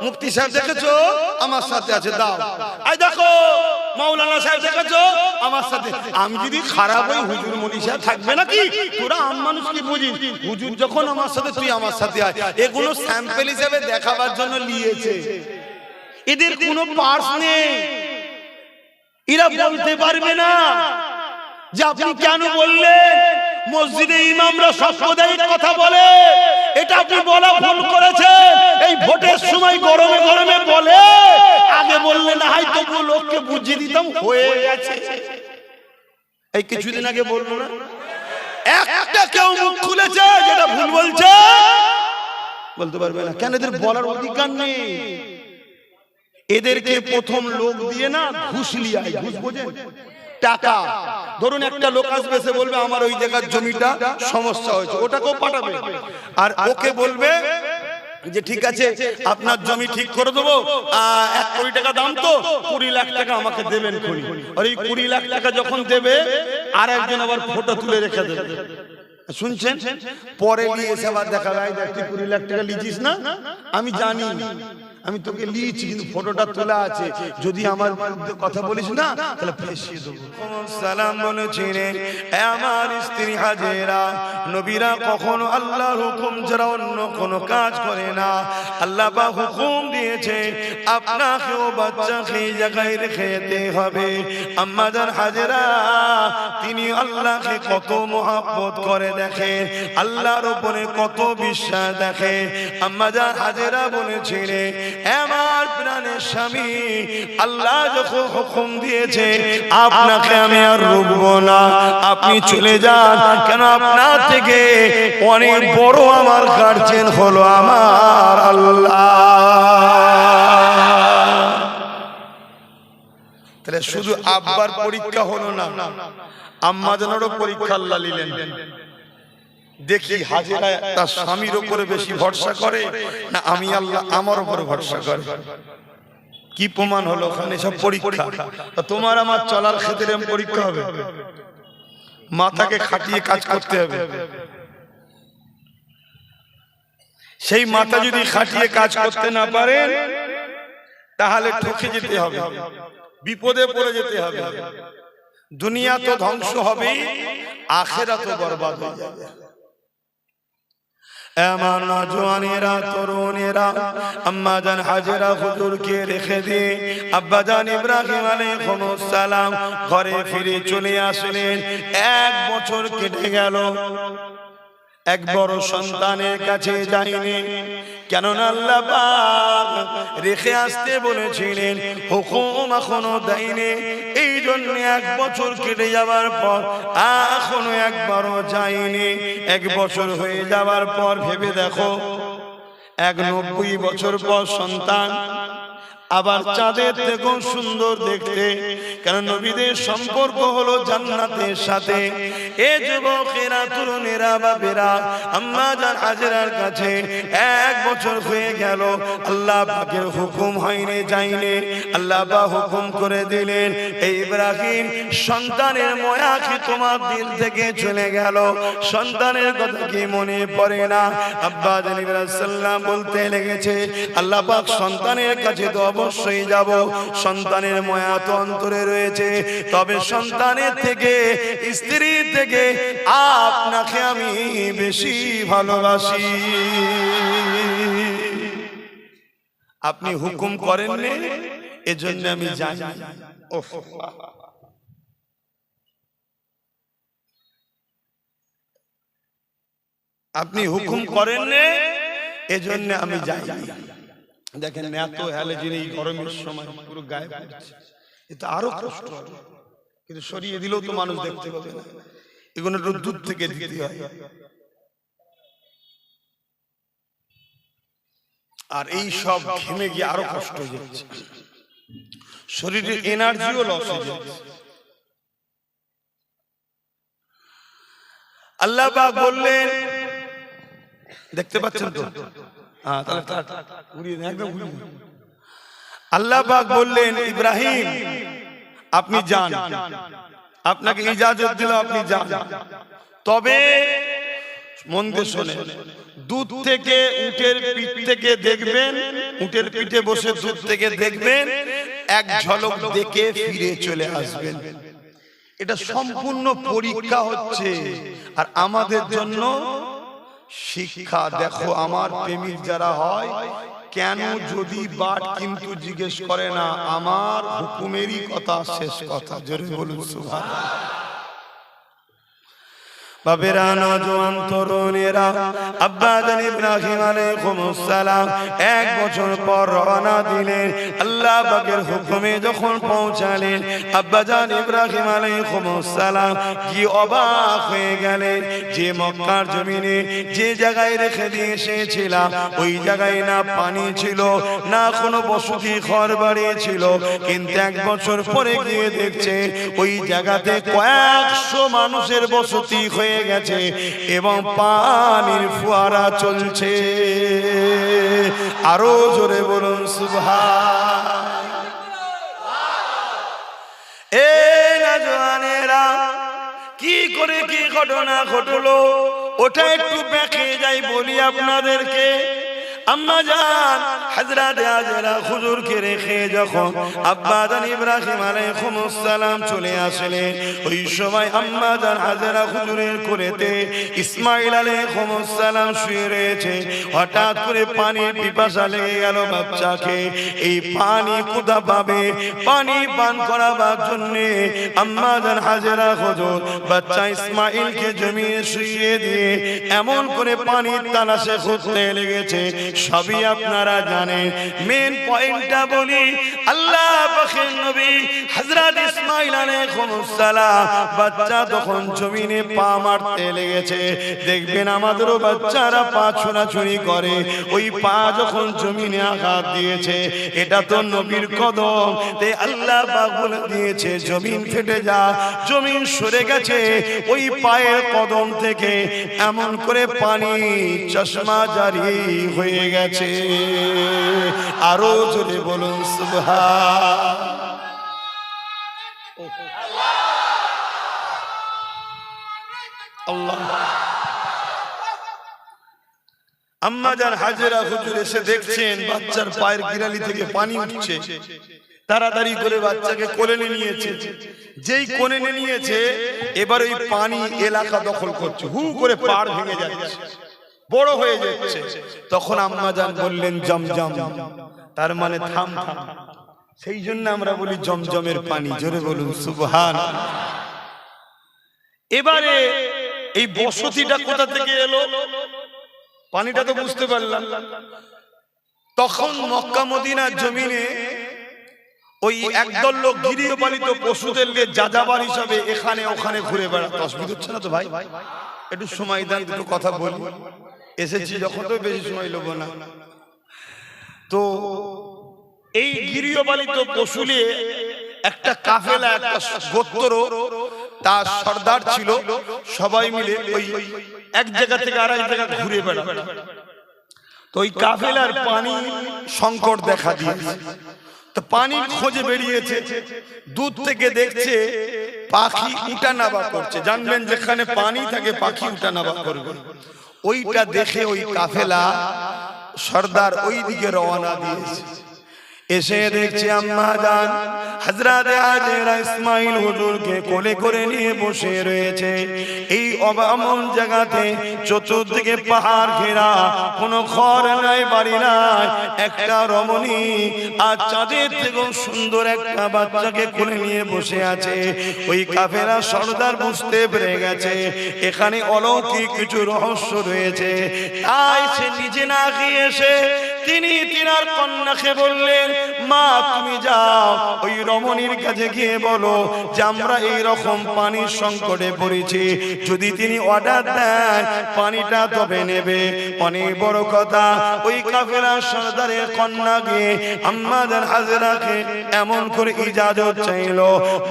Speaker 1: মুফতি সাহেব দেখেছো আমার সাথে আছে, দাও। এই দেখো মাওলানা সাহেব দেখেছো আমার সাথে। আমি যদি খারাপ হই, হুজুর মনি সাহেব থাকবে নাকি? তোরা আম মানুষ কি বুঝিস? হুজুর যখন আমার সাথে, তুই আমার সাথে আয়। এগুলো স্যাম্পল হিসেবে দেখাবার জন্য নিয়েছে। এদের কোনো পার্স নেই। এরা বলতে পারবে না যে আপনি কেন বললেন। মসজিদে ইমামরা সাম্প্রদায়িক কথা বলে, এটা আপনি বলা ভুল করেছেন। এই ভোটের সময় গরমে গরমে বলে, আগে বললে না হয় তবু লোককে বুঝিয়ে দিতাম, হয়ে গেছে। এই কিছুদিন আগে বলবো না, একটা কেউ মুখ খুলেছে যেটা ভুল বলছে, বলতে পারবে না। কেন? এদের বলার অধিকার নেই। এদেরকে প্রথম লোক দিয়ে না ঘুষ লিয়ায়, ঘুষ বোঝেন, টাকা। ধরুন একটা লোক আসবে, সে বলবে আমার ওই জায়গার জমিটা সমস্যা হয়েছে, ওটাকেও পাঠাবে, আর ওকে বলবে যে ঠিক আছে আপনার জমি ঠিক করে দেবো, 1 কোটি টাকা দাম, তো 20 লাখ টাকা আমাকে দেবেন। আর এই 20 লাখ টাকা যখন দেবে, আর একজন আবার ফটো তুলে রেখে দেবে। শুনছেন? পরে নিয়ে এসে আবার দেখা যায়, দেখ তুই 20 লাখ টাকা লিচিস না, আমি জানি, আমি তোকে লিয়েছি, কিন্তু ফটোটা তোলা আছে, যদি আমার কথা বলিস না তাহলে ফেসিয়ে দেবো। সালাম বলেছিলেন, আমার স্ত্রী হাজেরা, নবীরা কখনো আল্লাহর হুকুম ছাড়া অন্য কোনো কাজ করে না। আল্লাহ পাক হুকুম দিয়েছে আপনাকেও বাচ্চাকে এই জায়গায় রেখে যেতে হবে। আম্মা জান হাজেরা তিনি আল্লাহকে কত মহব্বত করে দেখে, আল্লাহর উপরে কত বিশ্বাস দেখে। আম্মা জান হাজেরা বলেছিলেন, আমার প্রাণের স্বামী, আল্লাহ যখন হুকুম দিয়েছে আপনাকে আমি আর রুকবো না, আপনি চলে যান, কেন আপনার থেকে অনেক বড় আমার গার্জিয়ান হলো আমার আল্লাহ। তাহলে শুধু আব্বার পরীক্ষা হলো না, আম্মা জানেরও পরীক্ষা আল্লাহ নিলেন। দেখি হাজেরা তার স্বামীর উপরে বেশি ভরসা করে না আমি আল্লাহ আমার উপরে ভরসা করে। কি প্রমাণ হলো? ওখানে সব পরীক্ষা। তোমার আমার চলার ক্ষেত্রে পরীক্ষা হবে, মাথাকে খাটিয়ে কাজ করতে হবে। সেই মাথা যদি খাটিয়ে কাজ করতে না পারেন, তাহলে ঠকে যেতে হবে, বিপদে পড়ে যেতে হবে। দুনিয়া তো ধ্বংস হবে, আখিরাত তো বরবাদ হয়ে যাবে। আমার নওজওয়ানেরা, তরুণেরা, আম্মা জান হাজেরা হুজুরকে রেখে দিয়ে আব্বা জান ইব্রাহিম আলাইহিস সালাম ঘরে ফিরে চলে আসলেন। 1 বছর কেটে গেল, এক বড় সন্তানের কাছে যায়নি, কেননা আল্লাহ পাক রেখে আসতে বলেছিলেন, হুকুম এখনো দেয়নি। এই জন্য 1 বছর কেটে যাওয়ার পর এখনো একবারও যায়নি। 1 বছর হয়ে যাওয়ার পর ভেবে দেখো, 90 বছর পর সন্তান, আবার চাঁদের থেকেও সুন্দর দেখতে, কারণ নবীদের সম্পর্ক হলো জান্নাতের সাথে। এ যুবকেরা, তরুণেরা, বাবেরা, আম্মা জান হাজেরার কাছে 1 বছর হয়ে গেল, আল্লাহ পাকের হুকুম হয়নি, যায়নি। আল্লাহ পাক হুকুম করে দিলেন, এই ইব্রাহিম, সন্তানের মায়া কি তোমার দিল থেকে চলে গেল? সন্তানের কথা কি মনে পড়ে না? আব্বা জান ইব্রাহিম সাল্লাম বলতে লেগেছে, আল্লাহ পাক সন্তানের কাছে তো অবশ্যই যাব, সন্তানের মায়া তো অন্তরে রয়েছে, তবে সন্তানের থেকে, স্ত্রী থেকে আপনাকে আমি বেশি ভালোবাসি। আপনি হুকুম করেন না, এজন্য আমি যাই। আপনি হুকুম করেন না, এজন্য আমি যাই। দেখেন এত হ্যালোজেন এই গরমের সময় পুরো গায়ে পড়ছে, এটা আরো কষ্ট হবে, কিন্তু সরিয়ে দিলেও তো মানুষ দেখতে পাবে না, এগুলো একটু দূর থেকে দিতে হয়। আর এই সব ঘেমে গিয়ে আরো কষ্ট হয়ে যাচ্ছে, শরীরের এনার্জিও লস হয়ে যাচ্ছে। আল্লাহ পাক বললেন, দেখতে পাচ্ছেন তো? আল্লাহ পাক বললেন, ইব্রাহিম আপনি যান, আপনাকে ইজাজত দিল, আপনি যান, তবে মন দিয়ে শোনেন, দুধ থেকে, উটের পিঠ থেকে দেখবেন, উটের পিঠে বসে দুধ থেকে দেখবেন, 1 ঝলক দেখে ফিরে চলে আসবেন। এটা সম্পূর্ণ পরীক্ষা হচ্ছে, আর আমাদের জন্য শিক্ষা। দেখো আমার প্রেমিক যারা হয়, কেন যদি বাট কিন্তু জিজ্ঞেস করে না, আমার হুকুমেরই কথা শেষ কথা। জোরে বলুন সুবহানাল্লাহ। বাবেরা নওজোয়ান তরুণেরা আব্বা জান ইব্রাহিম আলাইহিস সালাম 1 বছর পর রওনা দিলেন। আল্লাহ পাকের হুকুমে যখন পৌঁছালেন আব্বা জান ইব্রাহিম আলাইহিস সালাম কি অবাক হয়ে গেলেন যে মক্কার জমিনে যে জায়গায় রেখে দিয়ে এসেছিলাম ওই জায়গায় না পানি ছিল না কোনো বসতি ঘরবাড়ি ছিল, কিন্তু 1 বছর পরে গিয়ে দেখছে ওই জায়গাতে কয়েকশো মানুষের বসতি হয়ে গেছে এবং পানির ফোয়ারা চলছে। আরো জোরে বলুন সুবহান। এ নওজোয়ানেরা কি করে কি ঘটনা ঘটলো ওটা একটু ব্যাখ্যে যাই বলি আপনাদেরকে। আম্মা জান হযরত হাজেরা হুজুরকে রেখে যখন আব্বা জান ইব্রাহিম আলাইহিস সালাম চলে আসলেন ওই সময় আম্মা জান হাজেরা হুজুরের কোলেতে ইসমাঈল আলাইহিস সালাম শুয়ে রয়েছে। হঠাৎ করে পানির পিপাসা লেগে গেল বাচ্চাকে। এই পানি কোথা পাবে? পানি পান করাবার জন্য আম্মা জান হাজেরা হুজুর বাচ্চা ইসমাঈলকে জমিনে শুইয়ে দিয়ে এমন করে পানির তালাশে খুঁজতে লেগেছে। সবই আপনারা জানেন। মেন পয়েন্টটা বলি, আল্লাহ পাকের নবী হযরত ইসমাঈল আলাইহিস সালাম বাচ্চা তখন জমিনে পা মারতে লেগেছে। দেখবেন আমাদেরও বাচ্চারা পা ছোঁড়াছুঁড়ি করে, ওই পা যখন জমিনে আঘাত দিয়েছে এটা তো নবীর কদম, তাই আল্লাহ পাক বলে দিয়েছে জমিন ফেটে যা, জমিন সরে গেছে ওই পায়ের কদম থেকে এমন করে পানি চশমা জারি হয়ে গেছে। আরো জোরে বলুন সুবহান। আল্লাহ। আম্মা জান হাজেরা হুজুর এসে দেখছেন বাচ্চার পায়ের গিরালি থেকে পানি উঠছে। তাড়াতাড়ি করে বাচ্চাকে কোলে নিয়েছে। যেই কোলে নিয়েছে এবার ওই পানি এলাকা দখল করছে, হু করে পাড় ভেঙে যাচ্ছে, বড় হয়ে যাচ্ছে। তখন আম্মা জান বললেন জমজম, তার মানে থাম থাম। সেই জন্য আমরা বলি জমজমের পানি। জোরে বলুন সুবহান। এবারে এই বসতিটা কোথা থেকে এলো পানিটা তো বুঝতে পারলাম। তখন মক্কা মদিনার জমিনে ওই একদল লোক গৃহপালিত পশুদেরকে যাযাবার হিসাবে এখানে ওখানে ঘুরে বেড়াতো। অসুবিধা হচ্ছে না তো ভাই? একটু সময় দেন, দুটো কথা বলি। এসেছি যখন তো বেশি সময় লোব না। তো এই গৃহপালিত পশু নিয়ে একটা কাফেলা, একটা গোত্র, তার সর্দার ছিল, সবাই মিলে ওই এক জায়গা থেকে আরেক জায়গা ঘুরে বেড়াতো। তো ওই কাফেলার পানি সংকট দেখা দিয়েছে। তো পানির খোঁজে বেরিয়েছে, দূর থেকে দেখছে পাখি উঠানামা করছে। জানবেন যেখানে পানি থাকে পাখি উঠানামা করবে। ওইটা দেখে ওই কাফেলা সর্দার ওই দিকে রওনা দিয়েছে। এসে দেখছে আম্মা জান হযরত হাজেরা ইসমাঈল হুজুরকে কোলে করে নিয়ে বসে রয়েছে। এই অবামন জায়গাতে চতুর্দিকে পাহাড় ঘেরা, কোনো ঘর নাই, বাড়ি নাই, একটা রমণী আর চাঁদের থেকেও সুন্দর একটা বাচ্চাকে কোলে নিয়ে বসে আছে। ওই কাফেলা সর্দার বুঝতে পেরে গেছে এখানে অলৌকিক কিছু রহস্য রয়েছে। তাই সে নিজে না গিয়ে এসে তিনি তিনার কন্যাকে বললেন, মা তুমি যাও ওই রমণীর কাছে গিয়ে বলো যে আমরা এই রকম পানির সংকটে পড়েছি, যদি তিনি অর্ডার দেন পানিটা তবে নেবে। অনেক বড় কথা। ওই কাফেলার সর্দারের কন্যা গিয়ে আম্মা জান হাজেরাকে এমন করে ইজাজত চাইলো,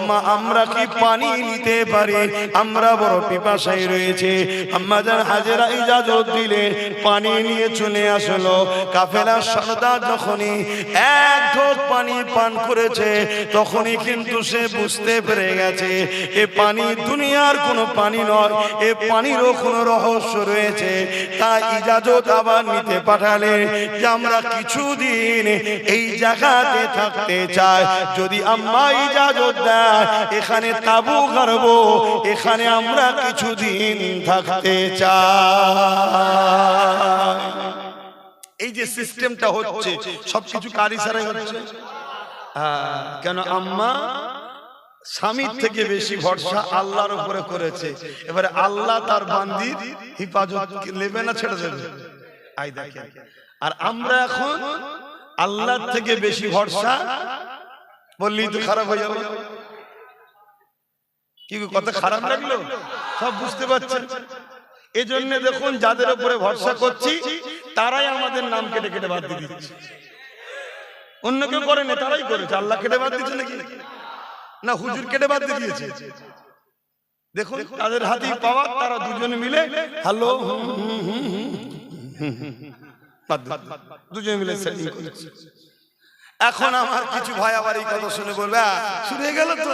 Speaker 1: মা আমরা কি পানি নিতে পারি, আমরা বড় পিপাসায় রয়েছে। আম্মা জান হাজেরা ইজাজত দিলে পানি নিয়ে চলে আসলো। কাফেলার সর্দার যখনই এক ঢোক পানি পান করেছে তখনই কিন্তু সে বুঝতে পেরে গেছে এ পানি দুনিয়ার কোনো পানি নয়, এ পানিরও কোনো রহস্য রয়েছে। তাই ইজাজত আবার নিতে পাঠালে যে আমরা কিছুদিন এই জায়গাতে থাকতে চাই, যদি আম্মা ইজাজত দেয় এখানে তাবু গাড়বো, এখানে আমরা কিছুদিন থাকতে চাই। এই যে সিস্টেমটা হচ্ছে সবকিছু কার ইশারায় হচ্ছে? কেন আম্মা স্বামীর থেকে বেশি ভরসা আল্লাহর উপরে করেছে। এবারে আল্লাহ তার বান্দির হিফাজত নেবে না ছেড়ে দেবে? আই দেখেন। আর আমরা এখন আল্লাহর থেকে বেশি ভরসা বললেই তো খারাপ হয়ে যাবে। কি কত খারাপ লাগলো? সব বুঝতে পারছেন? এই জন্য দেখুন, যাদের উপরে ভরসা করছি তারাই আমাদের নাম কেটে কেটে বাদ দিয়ে দিচ্ছে। অন্য কেউ করে না, তারাই করেছে। আল্লাহ কেটে বাদ দিচ্ছে নাকি? না, হুজুর কেটে বাদ দিয়ে দিয়েছে। দেখুন তাদের হাতেই পাওয়া, তারা দুজনে মিলে হ্যালো দুজনে মিলে সেটিং করেছে। এখন আমার কিছু ভাই আবার এই কথা শুনে বলবে শুরু হয়ে গেল, তো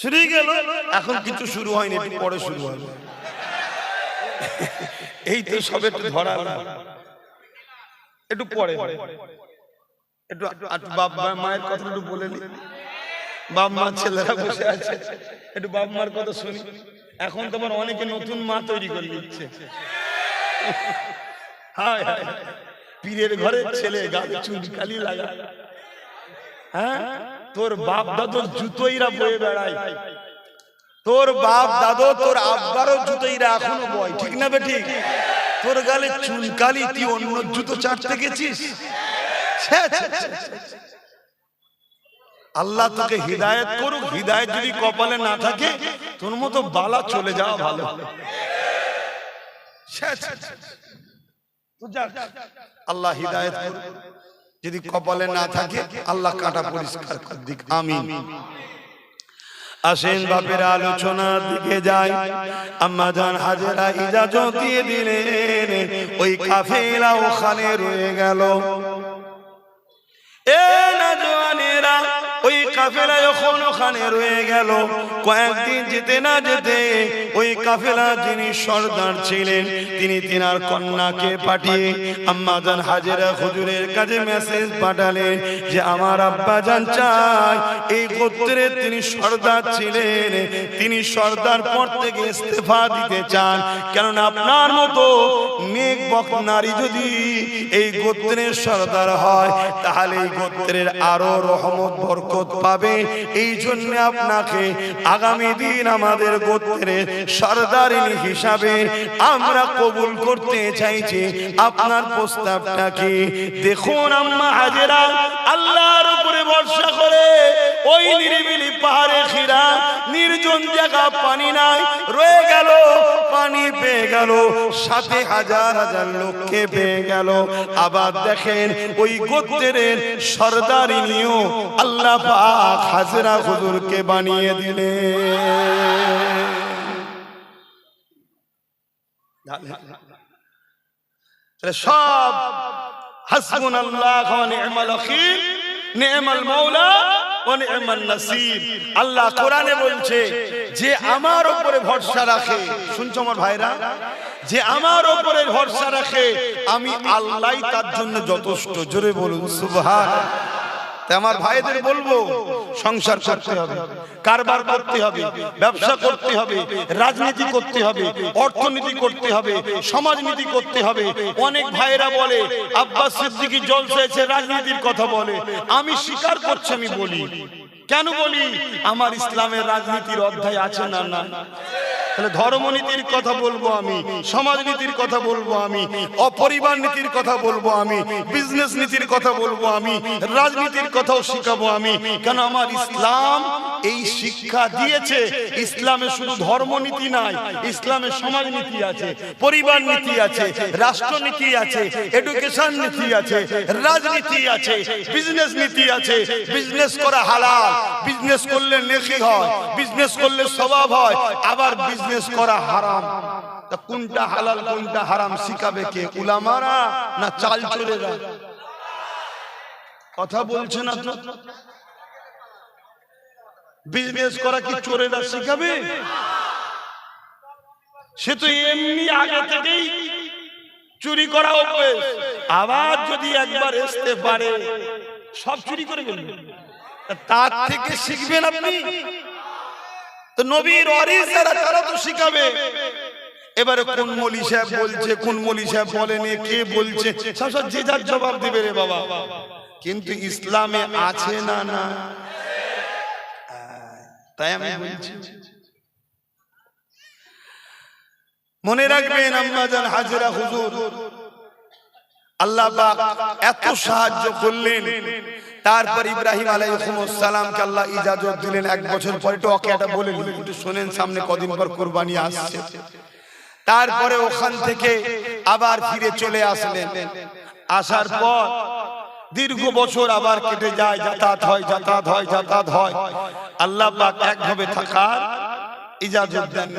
Speaker 1: শুরু হয়ে গেল। এখন কিছু শুরু হয়নি, একটু পরে শুরু হবে। এই তো সবে একটু ধরা, একটু পরে একটু বাবা মায়ের কথা একটু বলে নি। বাপ মা ছেলেরা বসে আছে, একটু বাপ মার কথা শুনি। এখন তোমার অনেকে নতুন মা তৈরি করে দিচ্ছে। পীরের ঘরের ছেলে গালে চুনকালি লাগা, হ্যাঁ, তোর বাপ দাদুর জুতোইরা বয়ে বেড়ায়, তোর বাপ দাদু তোর আব্বারও জুতোইরা এখনো বয়, ঠিক না বে ঠিক? তোর গালে চুনকালি, তুই অন্য জুতো চাটতে গেছিস? আল্লাহ তোকে হিদায়াত করুক। হিদায়াত যদি কপালে না থাকে, তোর মতো বালা চলে যাওয়া ভালো। আল্লাহ হিদায়াত করুক। যদি কপালে না থাকে, আল্লাহ কাঁটা পরিষ্কার করে দিক। আমিন। আসেন বাপের আলোচনার দিকে যাই। আম্মা জান হাজেরা ইজাজত দিয়ে দিলেন, ওই কাফেলা ওখানে রয়ে গেল। এ নওজওয়ানেরা, ওই কাফেলা যখন ওখানে রয়ে গেল, কয়েকদিন যেতে না যেতে ওই কাফেলা যিনি সর্দার ছিলেন, তিনি তিনার কন্যাকে পাঠিয়ে আম্মা জান হাজেরা হুজুরের কাছে মেসেজ পাঠালেন যে আমার আব্বা জান চাই, এই গোত্রের তিনি সর্দার ছিলেন, তিনি সর্দার পদ থেকে ইস্তেফা দিতে চান। কেননা আপনার মতো নেক বক নারী যদি এই গোত্রের সর্দার হয়, তাহলে এই গোত্রের আরো রহমত বরকত পাবে। এই জন্য আপনাকে আগামী দিন আমাদের গোত্রের সর্দারিনী হিসাবে আমরা কবুল করতে চাইছি। আপনার প্রস্তাবটা কি? দেখুন আম্মা হাজেরা আল্লাহর উপরে ভরসা করে ওই নিরিবিলি পাহাড়ে খিরা নির্জন জায়গা, পানি নাই, রয়ে গেল, পানি পেয়ে গেল, সাথে হাজার হাজার লোককে পেয়ে গেল। আবার দেখেন ওই গোত্রের সর্দারিনীও আল্লাহ পাক হাজেরা হুজুরকে বানিয়ে দিলেন। সব হাসবুনাল্লাহ ওয়া নি'মাল ওয়াকিল, নি'মাল মাওলা ওয়া নি'মান নাসির। আল্লাহ কোরআনে বলছে যে আমার উপরে ভরসা রাখে, শুনছো আমার ভাইরা, যে আমার উপরে ভরসা রাখে আমি আল্লাহই তার জন্য যথেষ্ট। জোরে বলুন সুবহানাল্লাহ। তাই আমার ভাইদের বলবো, সংসার করতে হবে, কারবার করতে হবে, ব্যবসা করতে হবে, রাজনীতি করতে হবে, অর্থনীতি করতে হবে, সমাজনীতি করতে হবে। অনেক ভাইরা বলে আব্বাস সিদ্দিকী জলসায় রাজনীতির কথা বলে, আমি স্বীকার করছি, আমি বলি। কেন বলি? আমার ইসলামের রাজনীতির অধ্যায় আছে না? না। তাহলে ধর্মনীতির কথা বলবো আমি, সমাজনীতির কথা বলবো আমি, অপরিবার নীতির কথা বলবো আমি, বিজনেস নীতির কথা বলবো আমি, রাজনীতির কথাও শিখাবো আমি। কেন আমার ইসলাম এই শিক্ষা দিয়েছে। ইসলামে শুধু ধর্মনীতি নাই, ইসলামে সমাজনীতি আছে, পরিবার নীতি আছে, রাষ্ট্রনীতি আছে, এডুকেশন নীতি আছে, রাজনীতি আছে, বিজনেস নীতি আছে। বিজনেস করা হালাল, বিজনেস করলে নেকি হয়, বিজনেস করলে সওয়াব হয়, আবার বিজনেস করা হারাম। তা কোনটা হালাল কোনটা হারাম শিখাবে কে? উলামারা না চাল চোরেরা? কথা বলছে না তো। বিজনেস করা কি চোরেরা শিখাবে? সে তো এমনি আগে থেকেই চুরি করা অভ্যাস। আবার যদি একবার আসতে পারে সব চুরি করে ফেলবে, তার থেকে শিখবেন আপনি। তো নবীর ওয়ারিস যারা, তারা তো শিখাবে। এবারে কোন মৌলী সাহেব বলছে, কোন মৌলী সাহেব বলেনি, কে বলছে, সব যে যার জবাব দিবে রে বাবা। কিন্তু ইসলামে আছে না? না। তাই আমি বলছি, মনে রাখবেন আম্মাজান হাজেরা হুজুর আল্লাহ পাক এত সাহায্য করলেন, তারপর ইব্রাহিম আলাইহিস সালামকে আল্লাহ ইজাজত দিলেন 1 বছর পরে। তো ওকে এটা বলে দিলেন, একটু শুনেন, সামনে কদিন পর কুরবানি আসছে। তারপরে ওখান থেকে আবার ফিরে চলে আসলেন। আসার পর দীর্ঘ বছর আবার কেটে যায়, যাতায়াত হয়। আল্লাহ পাক একভাবে থাকার ইজাজত দেন।